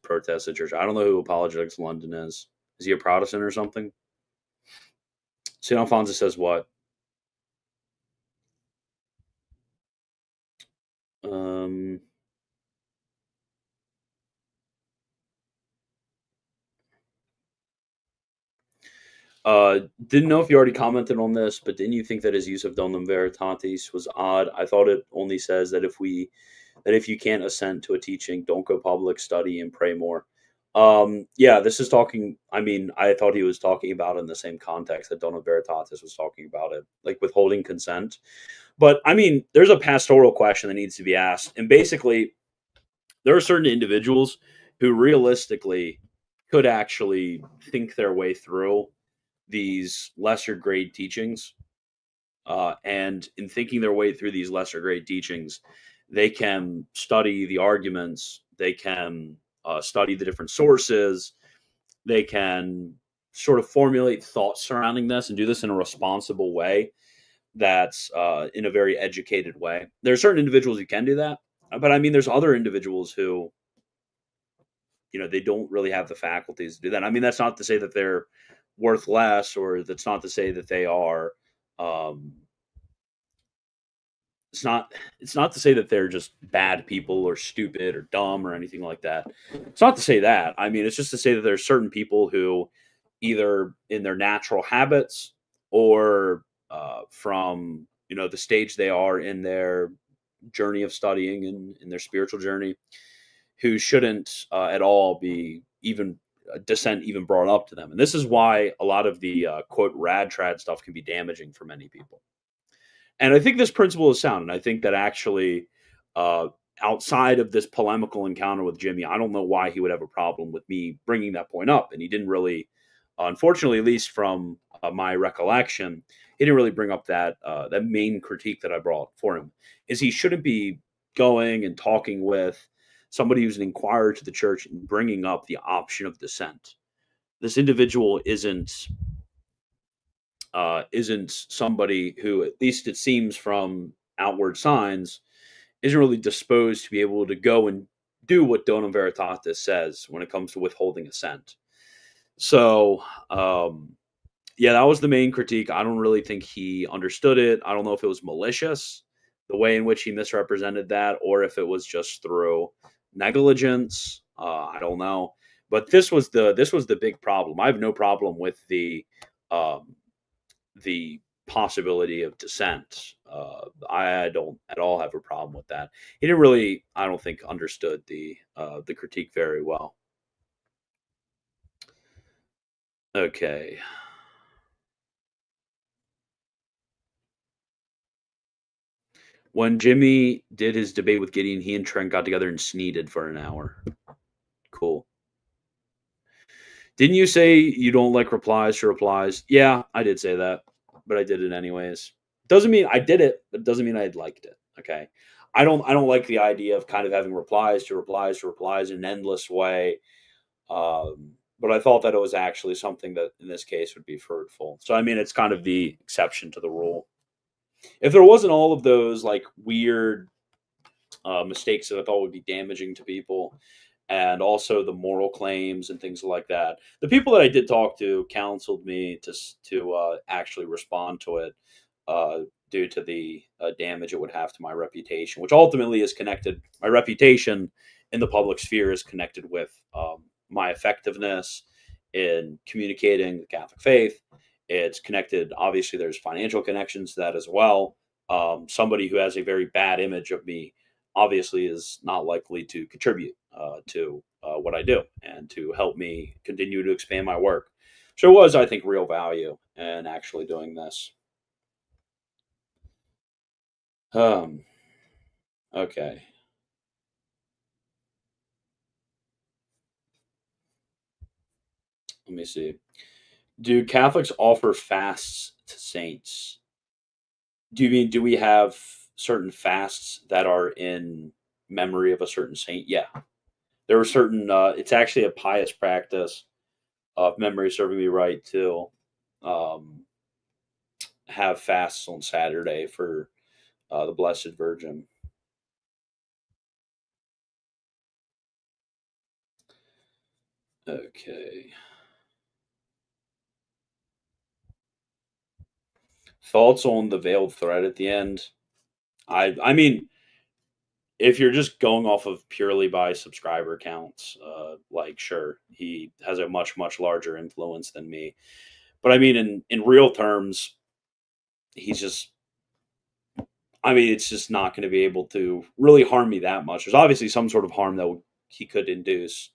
protests at church. I don't know who Apologetics London is. Is he a Protestant or something? St. Alphonsus says what? Um, didn't know if you already commented on this, but didn't you think that his use of Donum Veritatis was odd? I thought it only says that if you can't assent to a teaching, don't go public, study, and pray more. Yeah, this is talking. I mean, I thought he was talking about it in the same context that Donum Veritatis was talking about it, like withholding consent. But I mean, there's a pastoral question that needs to be asked, and basically, there are certain individuals who realistically could actually think their way through these lesser grade teachings. And in thinking their way through these lesser grade teachings, they can study the arguments, they can study the different sources, they can sort of formulate thoughts surrounding this and do this in a responsible way that's in a very educated way. There are certain individuals who can do that, but I mean, there's other individuals who, they don't really have the faculties to do that. I mean, that's not to say that they're worth less, or that's not to say that they are. Um, it's not to say that they're just bad people or stupid or dumb or anything like that. It's not to say that. I mean, it's just to say that there's certain people who, either in their natural habits or from the stage they are in their journey of studying and in their spiritual journey, who shouldn't at all be even dissent even brought up to them. And this is why a lot of the quote rad trad stuff can be damaging for many people. And I think this principle is sound. And I think that actually, uh, outside of this polemical encounter with Jimmy, I don't know why he would have a problem with me bringing that point up. And he didn't really, unfortunately, at least from my recollection, he didn't really bring up that main critique that I brought for him. Is he shouldn't be going and talking with somebody who's an inquirer to the church and bringing up the option of dissent. This individual isn't somebody who, at least it seems from outward signs, isn't really disposed to be able to go and do what Donum Veritatis says when it comes to withholding assent. So, yeah, that was the main critique. I don't really think he understood it. I don't know if it was malicious, the way in which he misrepresented that, or if it was just through negligence. I don't know. But this was the big problem. I have no problem with um, the possibility of dissent. I don't at all have a problem with that. He didn't really, I don't think, understood the critique very well. Okay. When Jimmy did his debate with Gideon, he and Trent got together and sneeded for an hour. Cool. Didn't you say you don't like replies to replies? Yeah, I did say that, but I did it anyways. Doesn't mean I did it, but doesn't mean I liked it. Okay. I don't like the idea of kind of having replies to replies to replies in an endless way. But I thought that it was actually something that in this case would be fruitful. So I mean, it's kind of the exception to the rule. If there wasn't all of those like weird mistakes that I thought would be damaging to people, and also the moral claims and things like that. The people that I did talk to counseled me to actually respond to it uh, due to the damage it would have to my reputation, which ultimately is connected. My reputation in the public sphere is connected with my effectiveness in communicating the Catholic faith It's connected. Obviously, there's financial connections to that as well. Somebody who has a very bad image of me obviously is not likely to contribute to what I do and to help me continue to expand my work. So it was, I think, real value in actually doing this. Um, okay. Let me see. Do Catholics offer fasts to saints? Do you mean do we have certain fasts that are in memory of a certain saint? Yeah. There were certain it's actually a pious practice of memory serving me right to um, have fasts on Saturday for the Blessed Virgin. Okay. Thoughts on the veiled thread at the end? I mean, if you're just going off of purely by subscriber counts, like sure, he has a much larger influence than me. But I mean, in real terms, he's just. I mean, it's just not going to be able to really harm me that much. There's obviously some sort of harm that he could induce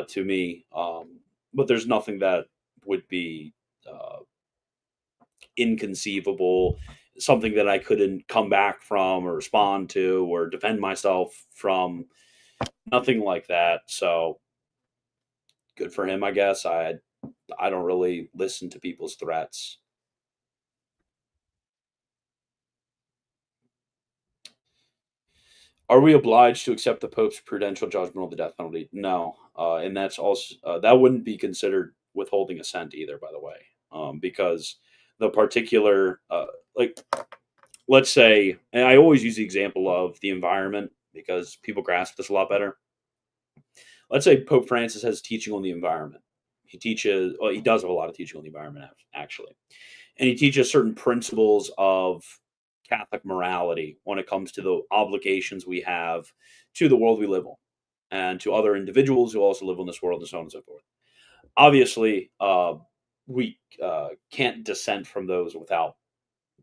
to me, but there's nothing that would be uh, inconceivable, something that I couldn't come back from or respond to or defend myself from. Nothing like that. So good for him, I guess. I don't really listen to people's threats. Are we obliged to accept the Pope's prudential judgment on the death penalty? No, and that's also that wouldn't be considered withholding assent either, by the way, because the particular like let's say, and I always use the example of the environment because people grasp this a lot better. Let's say Pope Francis has teaching on the environment. He teaches, well, he does have a lot of teaching on the environment actually, and he teaches certain principles of Catholic morality when it comes to the obligations we have to the world we live on and to other individuals who also live on this world and so on and so forth. Obviously, we can't dissent from those without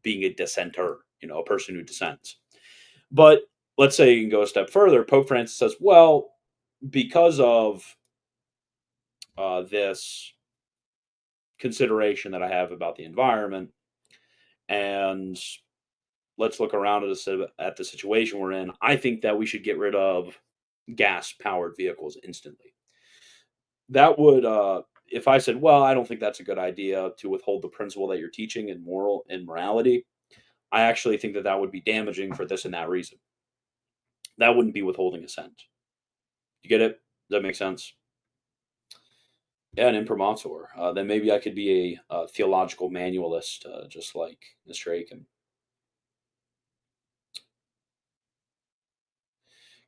being a dissenter, a person who dissents. But let's say you can go a step further. Pope Francis says, well, because of this consideration that I have about the environment and let's look around at the situation we're in. I think that we should get rid of gas powered vehicles instantly. That would, if I said, well, I don't think that's a good idea to withhold the principle that you're teaching in morality, I actually think that that would be damaging for this and that reason. That wouldn't be withholding assent. You get it? Does that make sense? Yeah, an imprimatur. Then maybe I could be a theological manualist, just like Mr. Akin.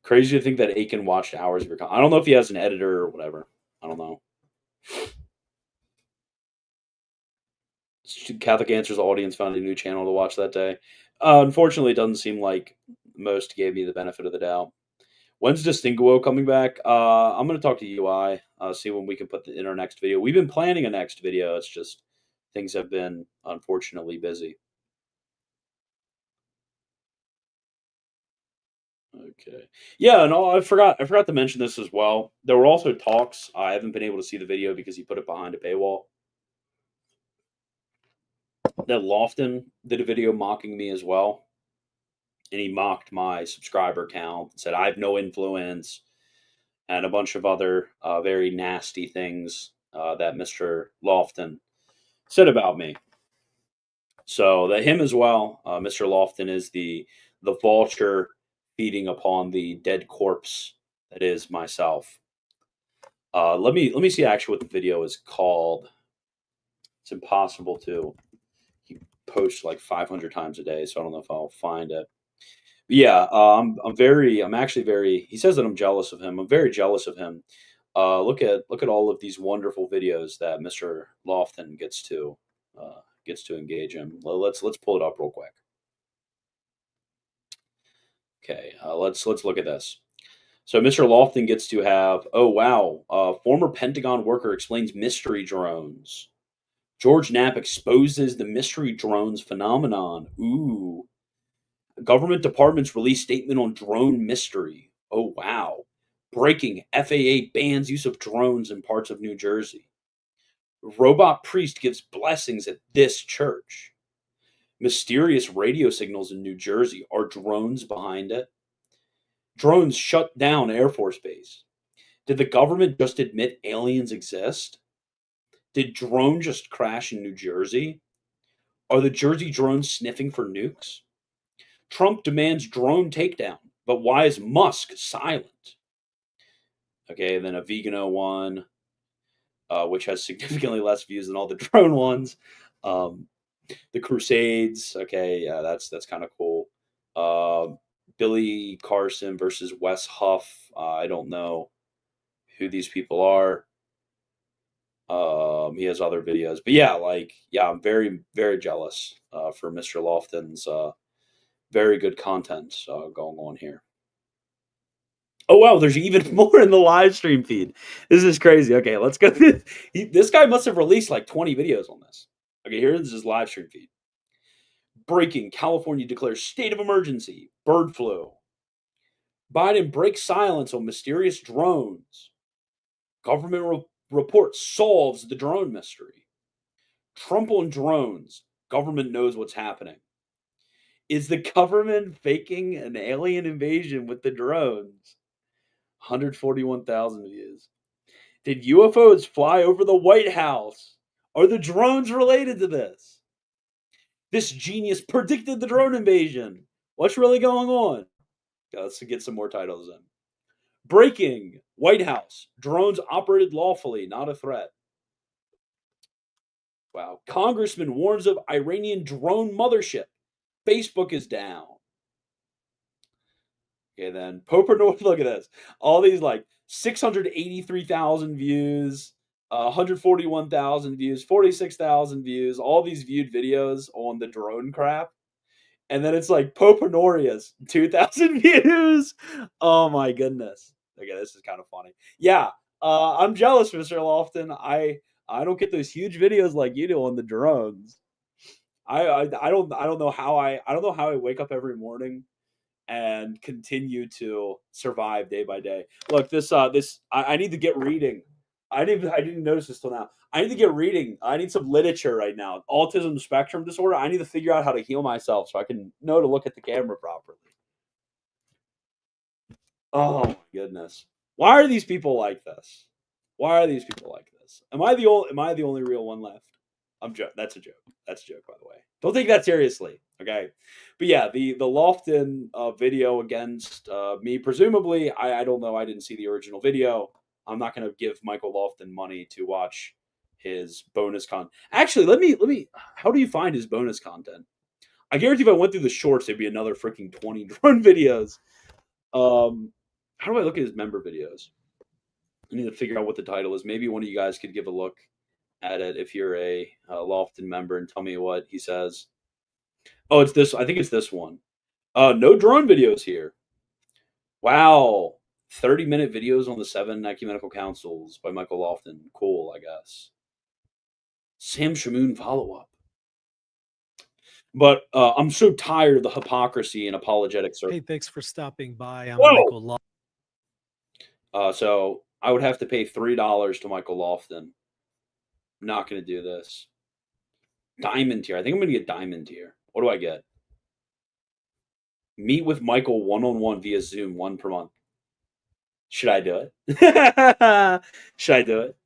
Crazy to think that Akin watched hours of your content. I don't know if he has an editor or whatever. I don't know. Catholic Answers audience found a new channel to watch that day. Unfortunately, it doesn't seem like most gave me the benefit of the doubt. When's Distinguo coming back? I'm going to talk to UI, see when we can put in our next video. We've been planning a next video. It's just things have been unfortunately busy. Okay. Yeah, no, I forgot to mention this as well. There were also talks. I haven't been able to see the video because he put it behind a paywall. That Lofton did a video mocking me as well. And he mocked my subscriber count, said I have no influence, and a bunch of other very nasty things that Mr. Lofton said about me. So that him as well, Mr. Lofton is the vulture feeding upon the dead corpse that is myself. Let me see actually what the video is called. It's impossible to. He posts like 500 times a day, so I don't know if I'll find it. But yeah, I'm actually very. He says that I'm jealous of him. I'm very jealous of him. Look at all of these wonderful videos that Mr. Lofton gets to engage in. Let's pull it up real quick. Okay, let's look at this. So Mr. Lofton gets to have, oh wow, former Pentagon worker explains mystery drones. George Knapp exposes the mystery drones phenomenon. Ooh. Government departments release statement on drone mystery. Oh, wow. Breaking. FAA bans use of drones in parts of New Jersey. Robot priest gives blessings at this church. Mysterious radio signals in New Jersey. Are drones behind it? Drones shut down Air Force Base. Did the government just admit aliens exist? Did drone just crash in New Jersey? Are the Jersey drones sniffing for nukes? Trump demands drone takedown, but why is Musk silent? Okay, and then a Vegano one, which has significantly less views than all the drone ones. The Crusades, okay, yeah, that's kind of cool. Billy Carson versus Wes Huff. I don't know who these people are. He has other videos, but yeah, I'm very, very jealous for Mr. Lofton's very good content going on here. Oh wow, there's even more in the live stream feed. This is crazy. Okay, let's go. This guy must have released like 20 videos on this. Okay, here's his live stream feed. Breaking: California declares state of emergency. Bird flu. Biden breaks silence on mysterious drones. Government report solves the drone mystery. Trump on drones. Government knows what's happening. Is the government faking an alien invasion with the drones? 141,000 views. Did UFOs fly over the White House? Are the drones related to this? This genius predicted the drone invasion. What's really going on? Okay, let's get some more titles in. Breaking: White House. Drones operated lawfully, not a threat. Wow. Congressman warns of Iranian drone mothership. Facebook is down. Okay, then Poper North, look at this. All these like 683,000 views, 141,000 views, 46,000 views, all these viewed videos on the drone crap. And then it's like Pope Honorius, 2,000 views. Oh my goodness. Okay, this is kind of funny. Yeah, I'm jealous, Mr. Lofton. I don't get those huge videos like you do on the drones. I don't know how I don't know how I wake up every morning and continue to survive day by day. Look, I need to get reading. I didn't notice this till now. I need to get reading. I need some literature right now. Autism spectrum disorder. I need to figure out how to heal myself so I can know to look at the camera properly. Oh my goodness. Why are these people like this? Why are these people like this? Am I the only real one left? That's a joke. That's a joke, by the way. Don't take that seriously, okay? But yeah, the Lofton video against me, presumably, I don't know. I didn't see the original video. I'm not going to give Michael Lofton money to watch his bonus content. Actually, let me. How do you find his bonus content? I guarantee if I went through the shorts, there'd be another freaking 20 drone videos. How do I look at his member videos? I need to figure out what the title is. Maybe one of you guys could give a look at it if you're a Lofton member and tell me what he says. Oh, it's this. I think it's this one. No drone videos here. Wow. 30-minute videos on the 7 ecumenical councils by Michael Lofton. Cool, I guess. Sam Shamoon follow-up. But I'm so tired of the hypocrisy and apologetics. Hey, thanks for stopping by. I'm Whoa! Michael Lofton. So I would have to pay $3 to Michael Lofton. I'm not going to do this. Diamond tier. I think I'm going to get diamond tier. What do I get? Meet with Michael one-on-one via Zoom, 1 per month. Should I do it? Should I do it?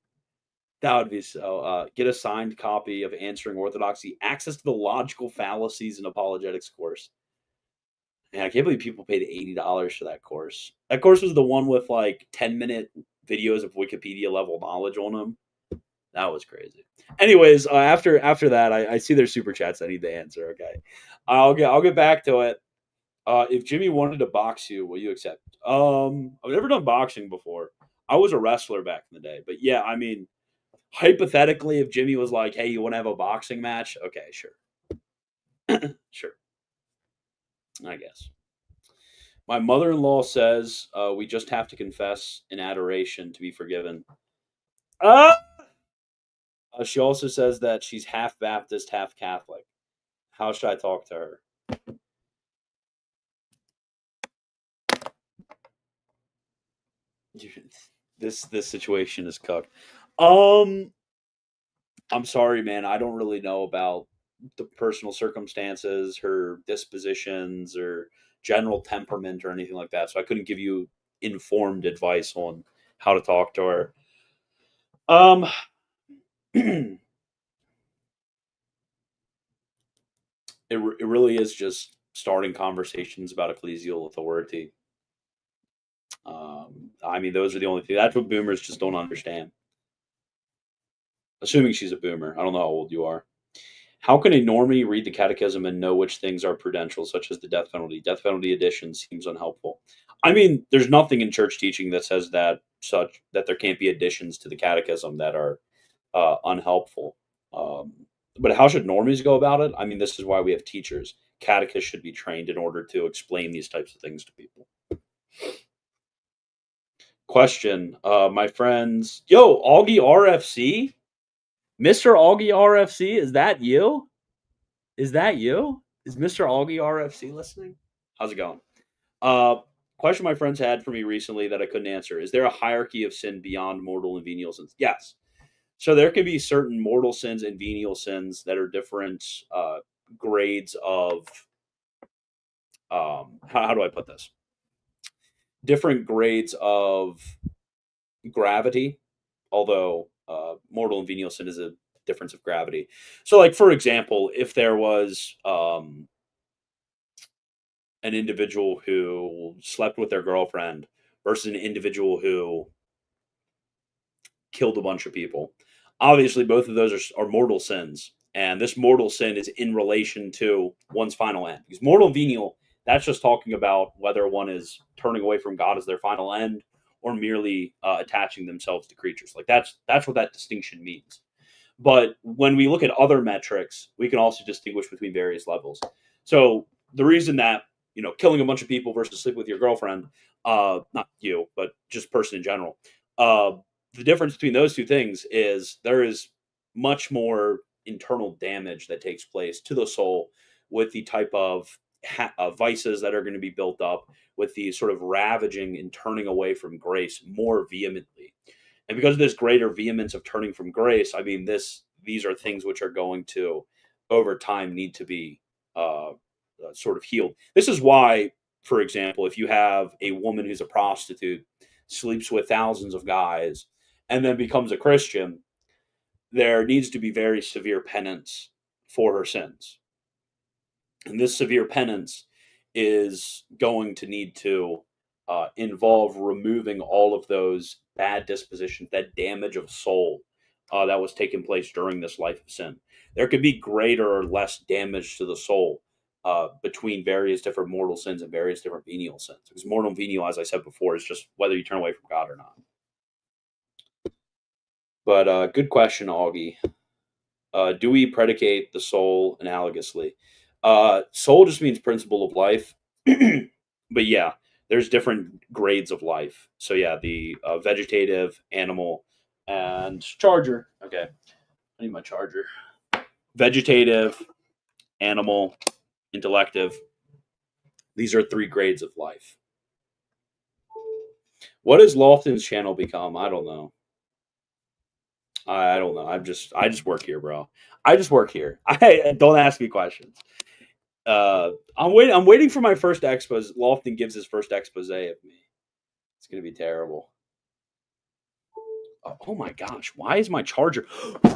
That would be so. Get a signed copy of Answering Orthodoxy, access to the logical fallacies and apologetics course. Man, I can't believe people paid $80 for that course. That course was the one with like 10-minute videos of Wikipedia level knowledge on them. That was crazy. Anyways, after that, I see there's super chats I need to answer. Okay, I'll get back to it. If Jimmy wanted to box you, will you accept? I've never done boxing before. I was a wrestler back in the day, but yeah, I mean, hypothetically, if Jimmy was like, "Hey, you want to have a boxing match?" Okay, sure, sure. I guess. My mother-in-law says we just have to confess in adoration to be forgiven. She also says that she's half Baptist, half Catholic. How should I talk to her? This situation is cooked. I'm sorry, man. I don't really know about the personal circumstances, her dispositions, or general temperament, or anything like that. So I couldn't give you informed advice on how to talk to her. It really is just starting conversations about ecclesial authority. I mean, those are the only things. That's what boomers just don't understand. Assuming she's a boomer. I don't know how old you are. How can a normie read the catechism and know which things are prudential, such as the death penalty? Death penalty addition seems unhelpful. I mean, there's nothing in church teaching that says that there can't be additions to the catechism that are unhelpful. Um, but how should normies go about it? I mean, this is why we have teachers. Catechists should be trained in order to explain these types of things to people. Question, my friends. Yo, Augie RFC? Mr. Augie RFC, is that you? Is that you? Is Mr. Augie RFC listening? How's it going? Uh, Question my friends had for me recently that I couldn't answer. Is there a hierarchy of sin beyond mortal and venial sins? Yes. So there can be certain mortal sins and venial sins that are different grades of, how do I put this? Different grades of gravity, although mortal and venial sin is a difference of gravity. So, like, for example, if there was an individual who slept with their girlfriend versus an individual who killed a bunch of people, obviously both of those are mortal sins. And this mortal sin is in relation to one's final end. Because mortal and venial, that's just talking about whether one is turning away from God as their final end or merely attaching themselves to creatures. Like that's what that distinction means. But when we look at other metrics, we can also distinguish between various levels. So the reason that killing a bunch of people versus sleeping with your girlfriend, not you, but just person in general, the difference between those two things is there is much more internal damage that takes place to the soul with the type of vices that are going to be built up, with the sort of ravaging and turning away from grace more vehemently. And because of this greater vehemence of turning from grace, I mean, these are things which are going to, over time, need to be sort of healed. This is why, for example, if you have a woman who's a prostitute, sleeps with thousands of guys, and then becomes a Christian, there needs to be very severe penance for her sins. And this severe penance is going to need to involve removing all of those bad dispositions, that damage of soul that was taking place during this life of sin. There could be greater or less damage to the soul between various different mortal sins and various different venial sins. Because mortal and venial, as I said before, is just whether you turn away from God or not. But good question, Augie. Do we predicate the soul analogously? Soul just means principle of life. But yeah, there's different grades of life. So yeah, the vegetative, animal, and charger. Okay, I need my charger. Vegetative, animal, intellective. These are 3 grades of life. What does Lofton's channel become? I don't know. I don't know. I just work here, bro. I just work here. I don't ask me questions. I'm waiting for my first expose. Lofton gives his first expose of me. It's gonna be terrible. Oh my gosh! Why is my charger? Is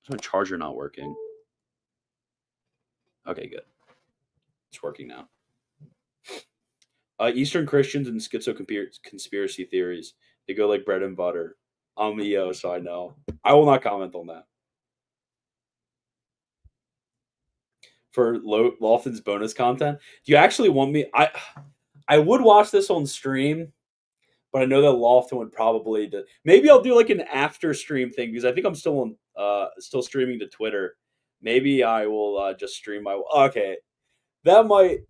my charger not working? Okay, good. It's working now. Eastern Christians and conspiracy theories. They go like bread and butter. I'm EO, so I know. I will not comment on that. For Lofton's bonus content, do you actually want me? I would watch this on stream, but I know that Lofton would probably do. Maybe I'll do like an after stream thing because I think I'm still still streaming to Twitter. Maybe I will just stream my. Okay, that might.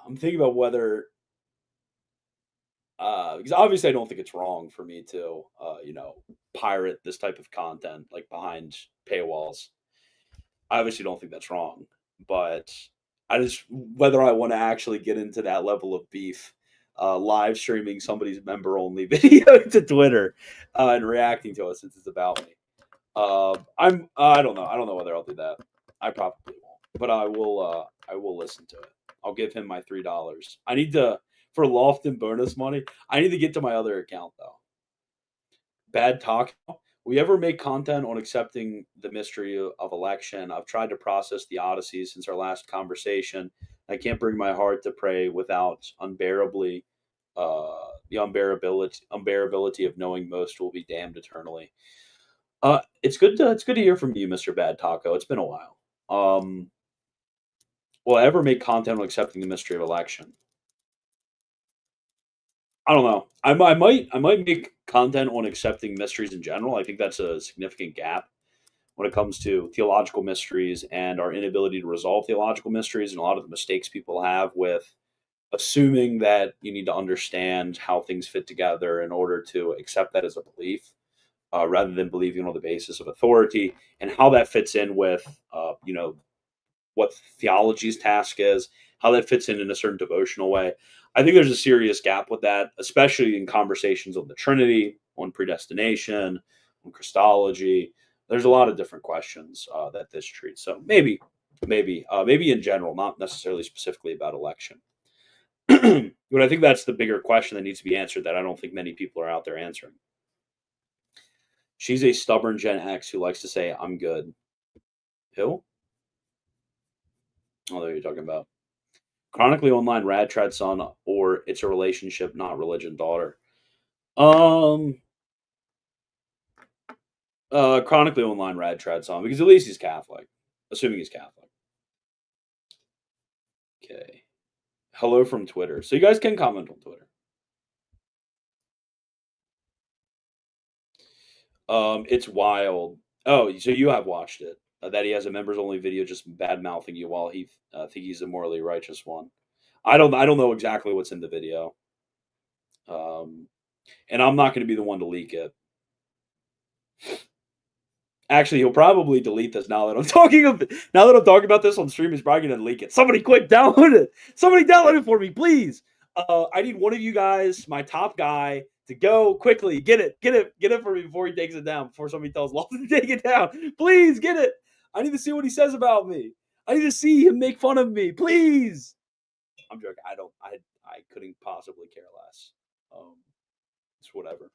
I'm thinking about whether because obviously I don't think it's wrong for me to, pirate this type of content like behind paywalls. I obviously don't think that's wrong, but I just whether I want to actually get into that level of beef, live streaming somebody's member only video to Twitter and reacting to it since it's about me. I don't know. I don't know whether I'll do that. I probably won't, but I will. I will listen to it. I'll give him my $3. I need to for Lofton bonus money. I need to get to my other account though. Bad talk. We ever make content on accepting the mystery of election? I've tried to process the Odyssey since our last conversation. I can't bring my heart to pray without the unbearability of knowing most will be damned eternally. It's good to hear from you, Mr. Bad Taco. It's been a while. Will I ever make content on accepting the mystery of election? I don't know. I might make content on accepting mysteries in general. I think that's a significant gap when it comes to theological mysteries and our inability to resolve theological mysteries and a lot of the mistakes people have with assuming that you need to understand how things fit together in order to accept that as a belief, rather than believing on the basis of authority and how that fits in with, what theology's task is, how that fits in a certain devotional way. I think there's a serious gap with that, especially in conversations on the Trinity, on predestination, on Christology. There's a lot of different questions that this treats. So maybe in general, not necessarily specifically about election. But I think that's the bigger question that needs to be answered that I don't think many people are out there answering. She's a stubborn Gen X who likes to say, I'm good. Who? Oh, there you're talking about. Chronically online rad trad son, or it's a relationship, not religion daughter. Um Chronically online rad trad son, because at least he's Catholic. Assuming he's Catholic. Okay. Hello from Twitter. So you guys can comment on Twitter. It's wild. Oh, so you have watched it. That he has a members only video just bad mouthing you while he think he's a morally righteous one. I don't know exactly what's in the video. And I'm not going to be the one to leak it. Actually, he'll probably delete this now that I'm talking about this on stream. He's probably going to leak it. Somebody quick download it. Somebody download it for me, please. I need one of you guys, my top guy, to go quickly get it for me before he takes it down. Before somebody tells Lawson to take it down, please get it. I need to see what he says about me. I need to see him make fun of me, please. I'm joking. I couldn't possibly care less. It's whatever.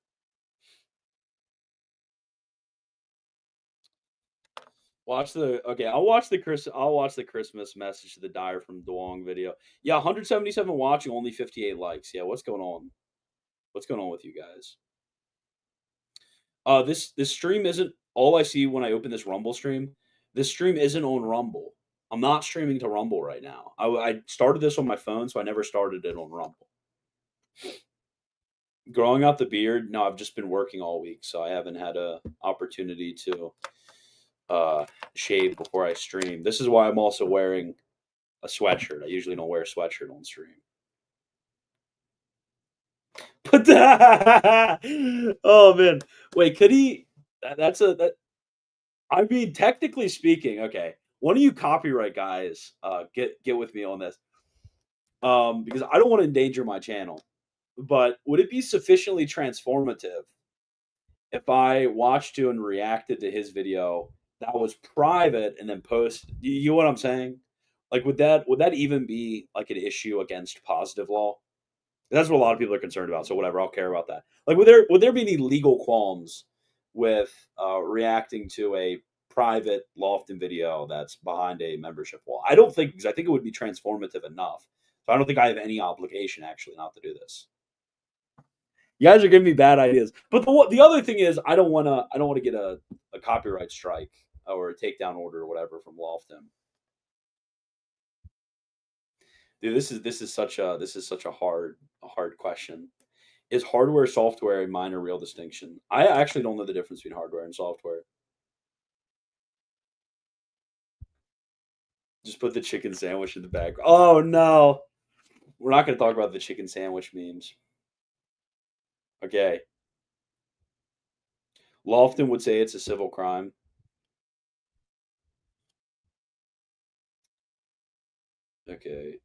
I'll watch the Christmas message to the Dyer from Duong video. Yeah, 177 watching, only 58 likes. Yeah, what's going on? What's going on with you guys? This stream isn't all I see when I open this Rumble stream. This stream isn't on Rumble. I'm not streaming to Rumble right now. I started this on my phone, so I never started it on Rumble. Growing out the beard, no, I've just been working all week, so I haven't had a opportunity to shave before I stream. This is why I'm also wearing a sweatshirt. I usually don't wear a sweatshirt on stream. But oh man, wait, could he? I mean, technically speaking, okay. One of you copyright guys, get with me on this, because I don't want to endanger my channel. But would it be sufficiently transformative if I watched to and reacted to his video that was private and then post? You know what I'm saying? Like, would that even be like an issue against positive law? That's what a lot of people are concerned about. So whatever, I'll care about that. Like, would there be any legal qualms with reacting to a private Lofton video that's behind a membership wall? I don't think, because I think it would be transformative enough. So I don't think I have any obligation actually not to do this. You guys are giving me bad ideas. But the other thing is, I don't want to get a copyright strike or a takedown order or whatever from Lofton. Dude, this is such a hard question. Is hardware software a minor real distinction? I actually don't know the difference between hardware and software. Just put the chicken sandwich in the background. Oh no, we're not going to talk about the chicken sandwich memes. Okay. Lofton would say it's a civil crime. Okay.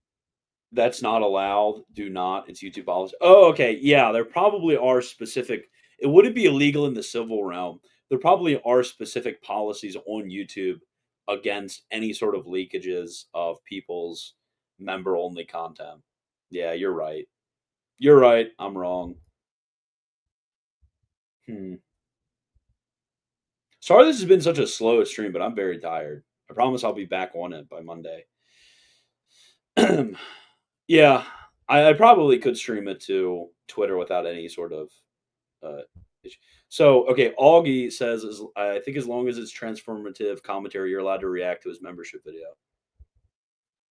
That's not allowed. Do not. It's YouTube policy. Oh, okay. Yeah, there probably are specific. It wouldn't be illegal in the civil realm. There probably are specific policies on YouTube against any sort of leakages of people's member only content. Yeah, you're right. You're right. I'm wrong. Sorry this has been such a slow stream, but I'm very tired. I promise I'll be back on it by Monday. Yeah, I probably could stream it to Twitter without any sort of issue. So, okay, Augie says, I think as long as it's transformative commentary, you're allowed to react to his membership video.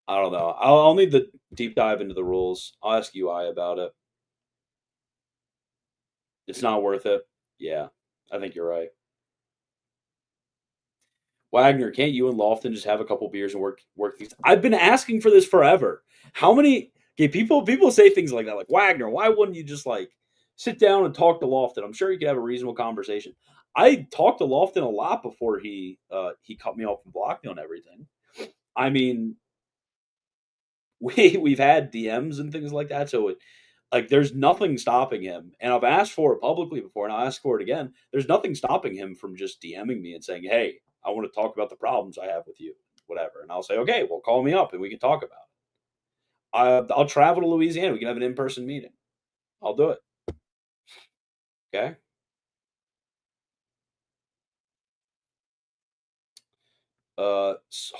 I don't know. I'll need the deep dive into the rules. I'll ask UI about it. It's not worth it. Yeah, I think you're right. Wagner, can't you and Lofton just have a couple beers and work things? I've been asking for this forever. How many people say things like that, like Wagner, why wouldn't you just like sit down and talk to Lofton? I'm sure you could have a reasonable conversation. I talked to Lofton a lot before he cut me off and blocked me on everything. I mean, we've had DMs and things like that, so like there's nothing stopping him. And I've asked for it publicly before, and I'll ask for it again. There's nothing stopping him from just DMing me and saying, "Hey, I want to talk about the problems I have with you, whatever." And I'll say, "Okay, well, call me up and we can talk about it." I'll travel to Louisiana. We can have an in-person meeting. I'll do it. Okay.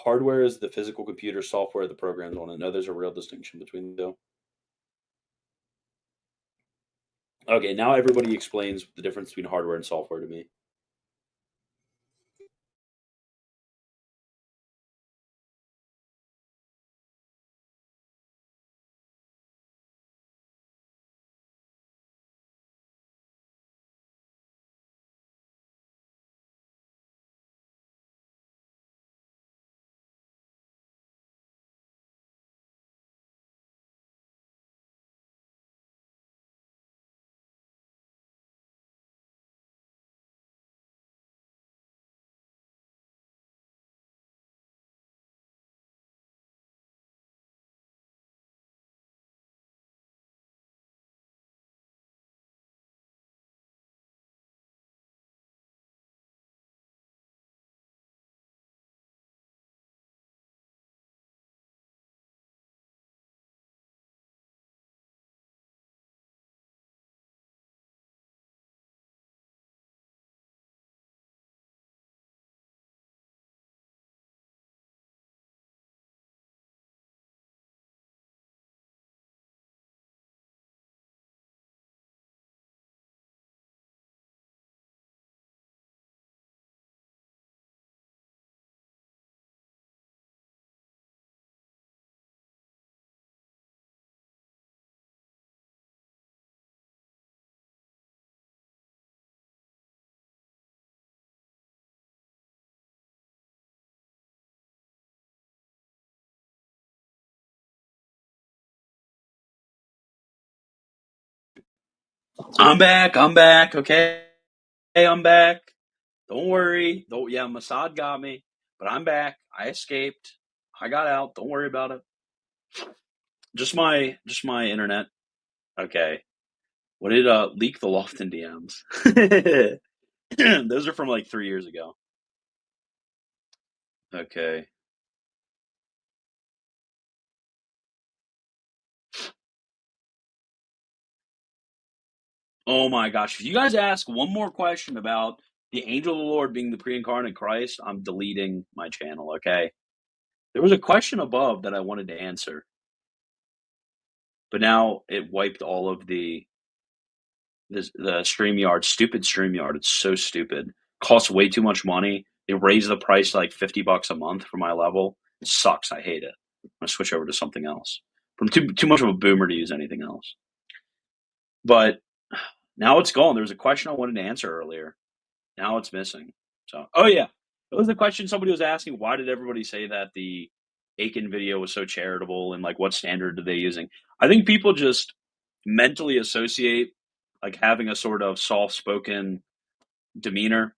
Hardware is the physical computer, software the programs on it. No, there's a real distinction between the two. Okay, now everybody explains the difference between hardware and software to me. I'm back. I'm back. Okay. Hey, I'm back. Don't worry. Don't. Yeah, Mossad got me, but I'm back. I escaped. I got out. Don't worry about it. Just my internet. Okay. What did leak the Lofton DMs? Those are from like 3 years ago. Okay. Oh my gosh. If you guys ask one more question about the angel of the Lord being the pre-incarnate Christ, I'm deleting my channel, okay? There was a question above that I wanted to answer, but now it wiped all of the StreamYard, stupid StreamYard. It's so stupid. Costs way too much money. They raise the price to like $50 a month for my level. It sucks. I hate it. I'm gonna switch over to something else. I'm too much of a boomer to use anything else. But now it's gone. There was a question I wanted to answer earlier. Now it's missing. So, oh yeah, it was the question somebody was asking. Why did everybody say that the Akin video was so charitable, and like what standard are they using? I think people just mentally associate like having a sort of soft-spoken demeanor,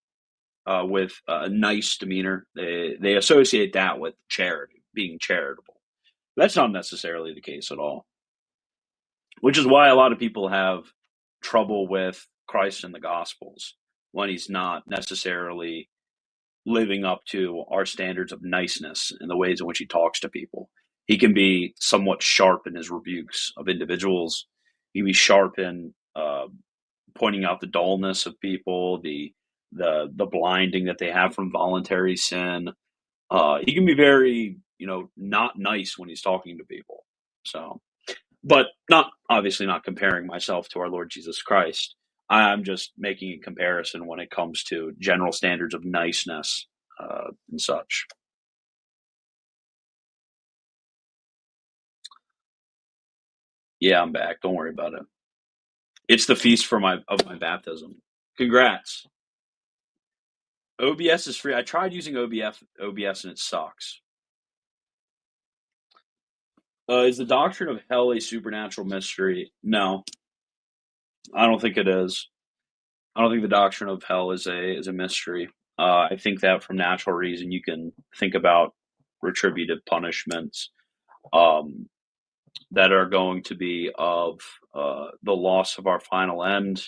with a nice demeanor. They associate that with charity, being charitable. That's not necessarily the case at all, which is why a lot of people have trouble with Christ in the Gospels when he's not necessarily living up to our standards of niceness in the ways in which he talks to people. He can be somewhat sharp in his rebukes of individuals. He can be sharp in pointing out the dullness of people, the blinding that they have from voluntary sin. He can be very, not nice when he's talking to people. So, but obviously not comparing myself to our Lord Jesus Christ. I'm just making a comparison when it comes to general standards of niceness and such. Yeah, I'm back. Don't worry about it. It's the feast of my baptism. Congrats. OBS is free. I tried using OBS and it sucks. Is the doctrine of hell a supernatural mystery? No, I don't think it is. I don't think the doctrine of hell is a mystery. I think that from natural reason you can think about retributive punishments that are going to be of the loss of our final end,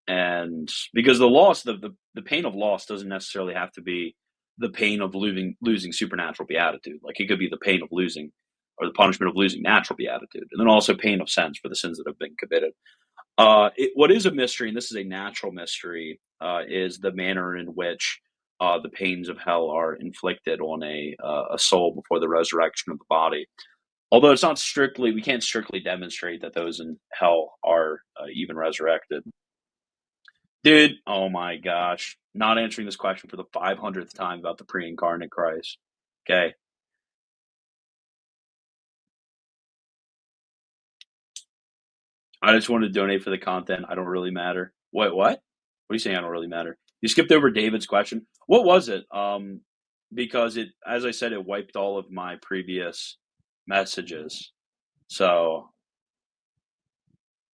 and because the pain of loss doesn't necessarily have to be the pain of losing supernatural beatitude. Like it could be the pain of losing, or the punishment of losing natural beatitude, and then also pain of sense for the sins that have been committed. What is a mystery, and this is a natural mystery, is the manner in which the pains of hell are inflicted on a soul before the resurrection of the body. Although it's not strictly, we can't strictly demonstrate that those in hell are even resurrected. Dude, oh my gosh. Not answering this question for the 500th time about the pre-incarnate Christ. Okay. I just want to donate for the content. I don't really matter. What? What are you saying? I don't really matter. You skipped over David's question. What was it? Because it, as I said, it wiped all of my previous messages. So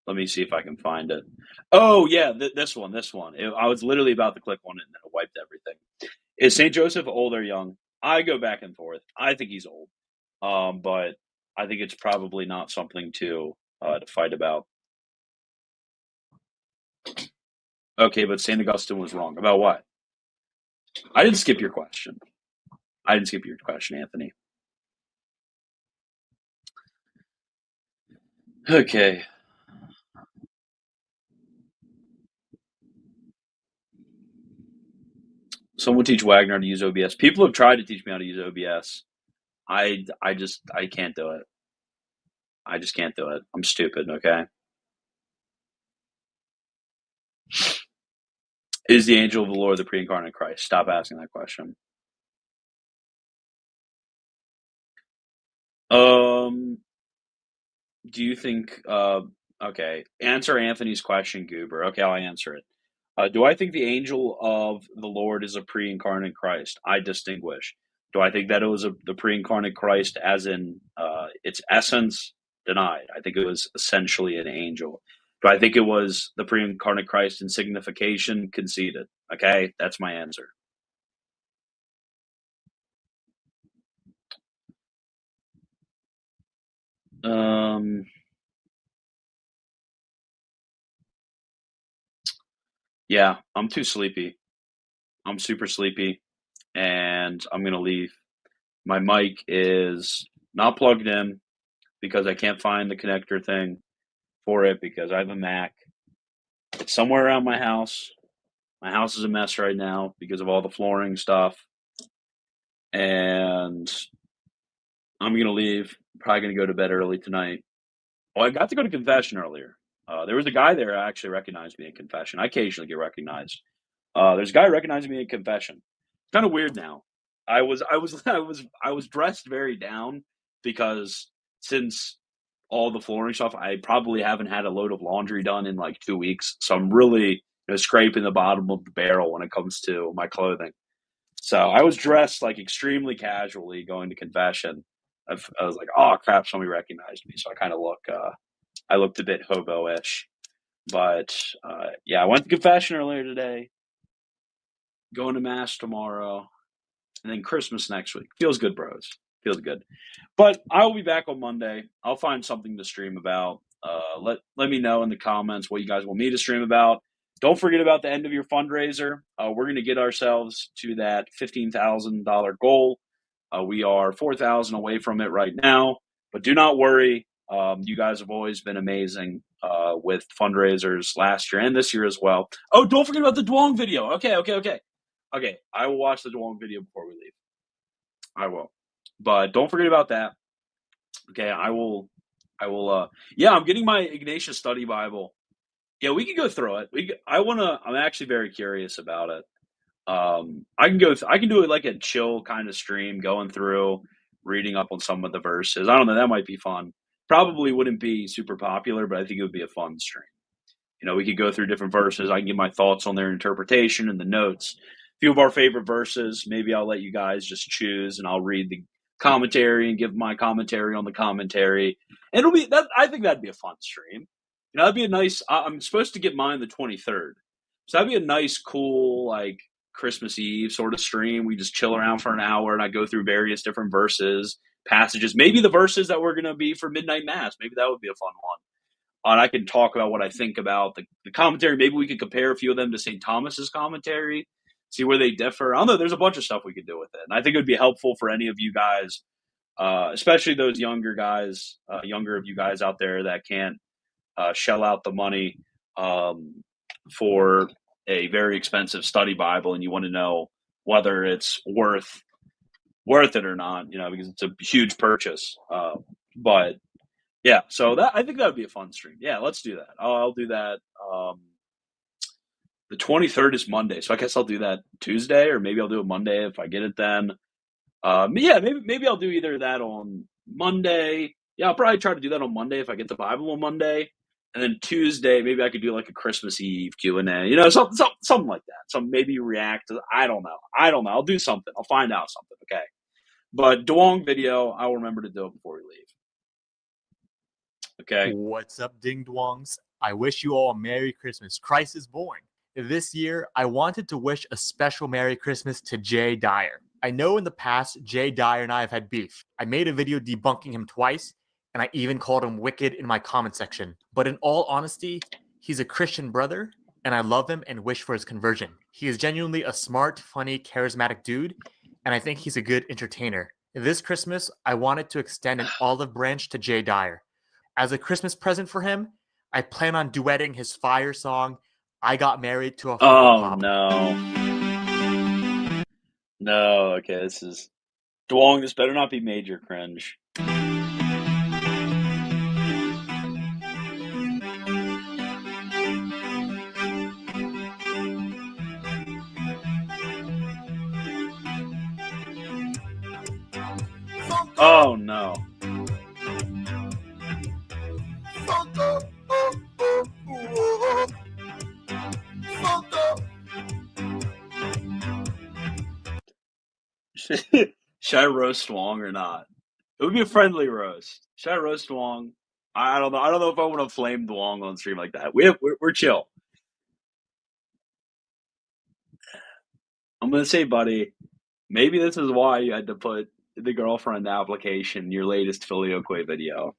let me see if I can find it. Oh yeah, this one. I was literally about to click on it and then it wiped everything. Is Saint Joseph old or young? I go back and forth. I think he's old, but I think it's probably not something to fight about. Okay, but Saint Augustine was wrong about what? I didn't skip your question. Anthony. Okay. Someone teach Wagner how to use OBS. People have tried to teach me how to use OBS. I can't do it. I just can't do it. I'm stupid, okay? Is the angel of the Lord the pre-incarnate Christ? Stop asking that question. Do you think, okay, answer Anthony's question, Goober. Okay, I'll answer it. Do I think the angel of the Lord is a pre-incarnate Christ? I distinguish. Do I think that it was the pre-incarnate Christ as in its essence? Denied. I think it was essentially an angel. Do I think it was the pre-incarnate Christ in signification? Conceded. Okay, that's my answer. Yeah, I'm too sleepy. I'm super sleepy, and I'm gonna leave. My mic is not plugged in because I can't find the connector thing for it because I have a Mac. It's somewhere around my house. My house is a mess right now because of all the flooring stuff. And I'm going to leave. Probably going to go to bed early tonight. Oh, I got to go to confession earlier. There was a guy there who actually recognized me in confession. I occasionally get recognized. There's a guy recognizing me in confession. It's kind of weird now. I was dressed very down because since all the flooring stuff, I probably haven't had a load of laundry done in like 2 weeks. So I'm really scraping the bottom of the barrel when it comes to my clothing. So I was dressed like extremely casually going to confession. I was like, oh crap, somebody recognized me. So I kind of looked a bit hobo-ish. But yeah, I went to confession earlier today. Going to mass tomorrow, and then Christmas next week. Feels good, bros. Feels good. But I will be back on Monday. I'll find something to stream about. Let me know in the comments what you guys want me to stream about. Don't forget about the end of your fundraiser. We're going to get ourselves to that $15,000 goal. We are 4,000 away from it right now, but do not worry. You guys have always been amazing with fundraisers last year and this year as well. Oh, don't forget about the Duong video. Okay. I will watch the Duong video before we leave. I will, but don't forget about that. Okay, I will. Yeah, I'm getting my Ignatius Study Bible. Yeah, we can go through it. I'm actually very curious about it. I can go. I can do it like a chill kind of stream, going through, reading up on some of the verses. I don't know. That might be fun. Probably wouldn't be super popular, but I think it would be a fun stream. We could go through different verses. I can give my thoughts on their interpretation and the notes. A few of our favorite verses. Maybe I'll let you guys just choose, and I'll read the commentary and give my commentary on the commentary. And it'll be that. I think that'd be a fun stream. That'd be a nice. I'm supposed to get mine the 23rd, so that'd be a nice, cool, like Christmas Eve sort of stream. We just chill around for an hour, and I go through various different verses, passages. Maybe the verses that we're gonna be for midnight mass. Maybe that would be a fun one. And I can talk about what I think about the commentary. Maybe we could compare a few of them to St. Thomas's commentary, see where they differ. I don't know. There's a bunch of stuff we could do with it. And I think it would be helpful for any of you guys, especially those younger of you guys out there that can't shell out the money for a very expensive study Bible, and you want to know whether it's worth it or not, because it's a huge purchase. But yeah, so I think that would be a fun stream. Yeah, let's do that. I'll do that. The 23rd is Monday, so I guess I'll do that Tuesday, or maybe I'll do it Monday if I get it then. Yeah, maybe I'll do either that on Monday. Yeah, I'll probably try to do that on Monday if I get the Bible on Monday, and then Tuesday maybe I could do like a Christmas Eve Q&A. Something like that. Some maybe react to. I don't know. I'll do something. I'll find out something. Okay, but Duong video, I'll remember to do it before we leave. Okay. What's up, Ding Duongs? I wish you all a Merry Christmas. Christ is born. This year, I wanted to wish a special Merry Christmas to Jay Dyer. I know in the past, Jay Dyer and I have had beef. I made a video debunking him twice, and I even called him wicked in my comment section. But in all honesty, he's a Christian brother, and I love him and wish for his conversion. He is genuinely a smart, funny, charismatic dude, and I think he's a good entertainer. This Christmas, I wanted to extend an olive branch to Jay Dyer. As a Christmas present for him, I plan on duetting his fire song, I Got Married to a Funko Pop. No, okay, this is... Duong, this better not be major cringe. Oh, no. Should I roast Duong or not? It would be a friendly roast. Should I roast Duong? I don't know. I don't know if I want to flame Duong on stream like that. We're chill. I'm gonna say, buddy, maybe this is why you had to put the girlfriend application in your latest Filioque video.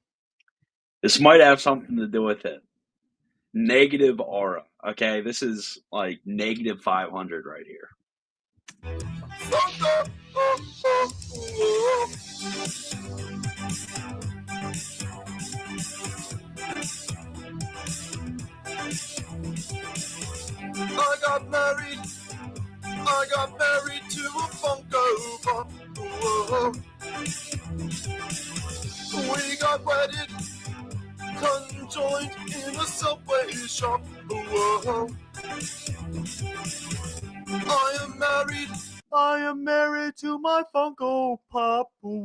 This might have something to do with it. Negative aura. Okay, this is like negative 500 right here. I got married to a Funko Pop. We got wedded, conjoined in a Subway shop. I am married to my Funko Pop. We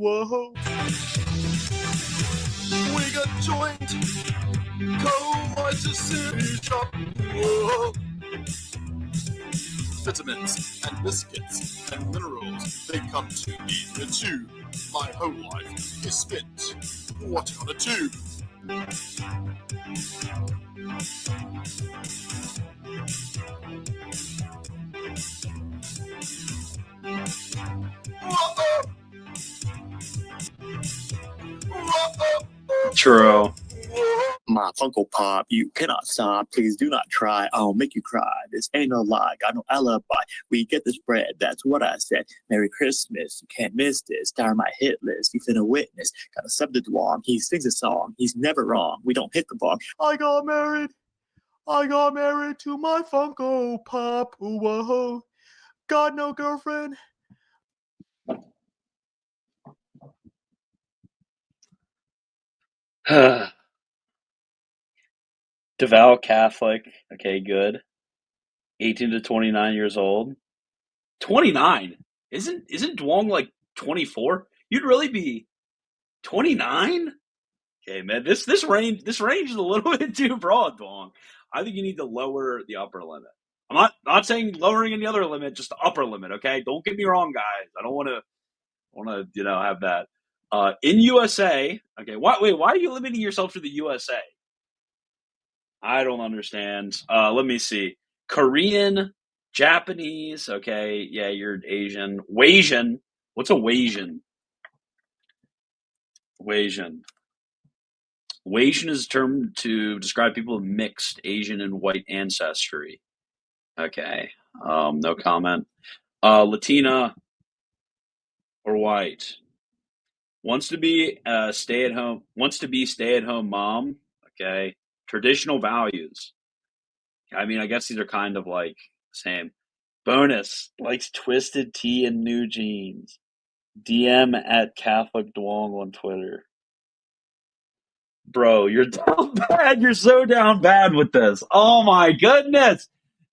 got joined, co-miser city shop. Vitamins and biscuits and minerals, they come to me in a tube. My whole life is spent watching on a tube. True. My Funko Pop, you cannot stop. Please do not try. I'll make you cry. This ain't no lie. Got no alibi. We get this bread. That's what I said. Merry Christmas. You can't miss this. Star my hit list. You finna witness. Got a sub to Dwong. He sings a song. He's never wrong. We don't hit the bar. I got married to my Funko Pop. Ooh, whoa. Got no girlfriend. Devout Catholic. Okay, good. 18 to 29 years old. 29? Isn't Duong like 24? You'd really be 29? Okay, man. This range is a little bit too broad, Duong. I think you need to lower the upper limit. I'm not saying lowering any other limit, just the upper limit, okay? Don't get me wrong, guys. I don't want to have that. In USA, okay. Why are you limiting yourself to the USA? I don't understand. Let me see. Korean, Japanese, okay. Yeah, you're Asian. Wasian. What's a Wasian? Wasian. Wasian is a term to describe people of mixed Asian and white ancestry. Okay. No comment. Latina or white. Wants to be stay-at-home mom. Okay. Traditional values. I mean, I guess these are kind of like same. Bonus, likes twisted tea and new jeans. DM at Catholic Duong on Twitter. Bro, you're down bad. You're so down bad with this. Oh my goodness.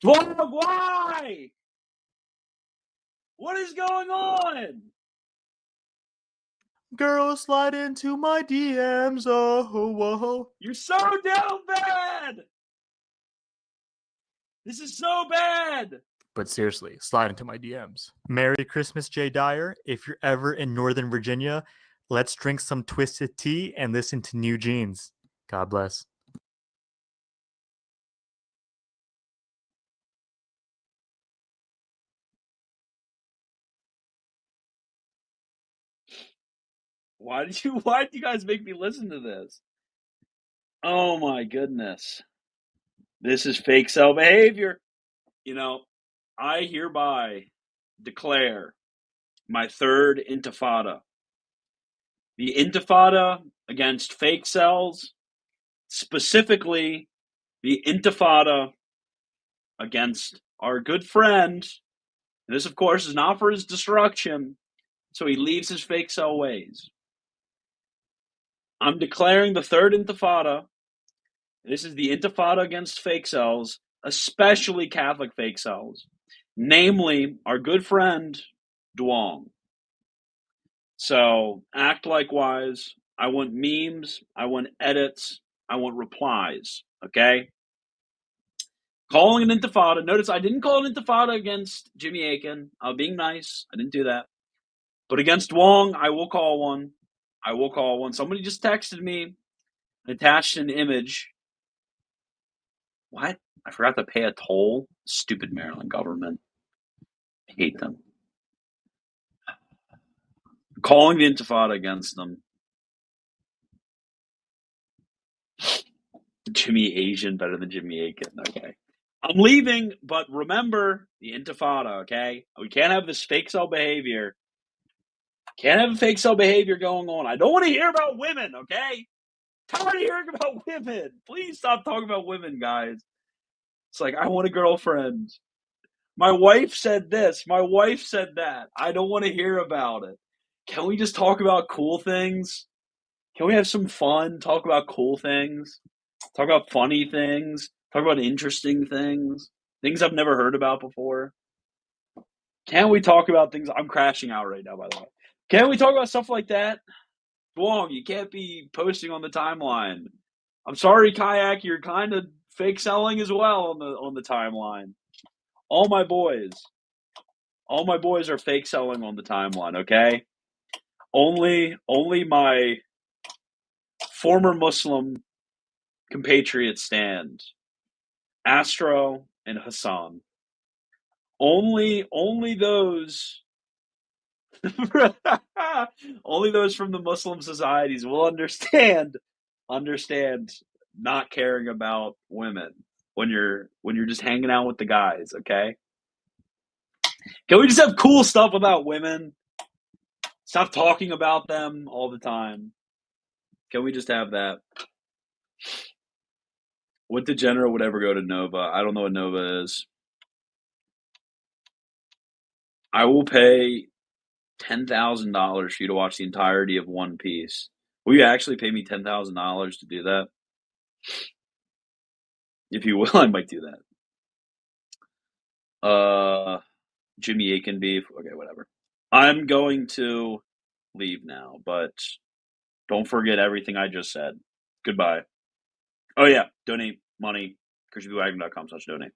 Duong, why? What is going on? Girls slide into my DMs. Oh, whoa. You're so down bad. This is so bad. But seriously, slide into my DMs. Merry Christmas, Jay Dyer. If you're ever in Northern Virginia, let's drink some twisted tea and listen to New Jeans. God bless. Why did you guys make me listen to this? Oh my goodness. This is fake cell behavior. You know, I hereby declare my third intifada. The intifada against fake cells, specifically the intifada against our good friend. And this, of course, is not for his destruction, so he leaves his fake cell ways. I'm declaring the third intifada. This is the intifada against fake cells, especially Catholic fake cells, namely our good friend Duong. So act likewise. I want memes. I want edits. I want replies. Okay? Calling an intifada. Notice I didn't call an intifada against Jimmy Akin. Being nice. I didn't do that. But against Duong, I will call one. I will call one. Somebody just texted me and attached an image. What? I forgot to pay a toll? Stupid Maryland government. I hate them. Calling the intifada against them. Jimmy Asian better than Jimmy Akin. Okay. I'm leaving, but remember the intifada, okay? We can't have this fake cell behavior. Can't have fake cell behavior going on. I don't want to hear about women, okay? Tired of hearing about women. Please stop talking about women, guys. It's like, I want a girlfriend. My wife said this. My wife said that. I don't want to hear about it. Can we just talk about cool things? Can we have some fun? Talk about cool things? Talk about funny things? Talk about interesting things? Things I've never heard about before? Can we talk about things? I'm crashing out right now, by the way. Can we talk about stuff like that? Duong, you can't be posting on the timeline. I'm sorry, Kayak, you're kind of fake selling as well on the timeline. All my boys are fake selling on the timeline, okay? Only my former Muslim compatriots stand. Astro and Hassan. Only those only those from the Muslim societies will understand understand not caring about women when you're just hanging out with the guys, okay? Can we just have cool stuff about women? Stop talking about them all the time. Can we just have that? What degenerate would ever go to Nova? I don't know what Nova is. I will pay $10,000 for you to watch the entirety of One Piece. Will you actually pay me $10,000 to do that? If you will, I might do that. Jimmy Akin beef. Okay, whatever. I'm going to leave now, but don't forget everything I just said. Goodbye. Oh yeah, donate money. ChristianBlueWagner.com/donate.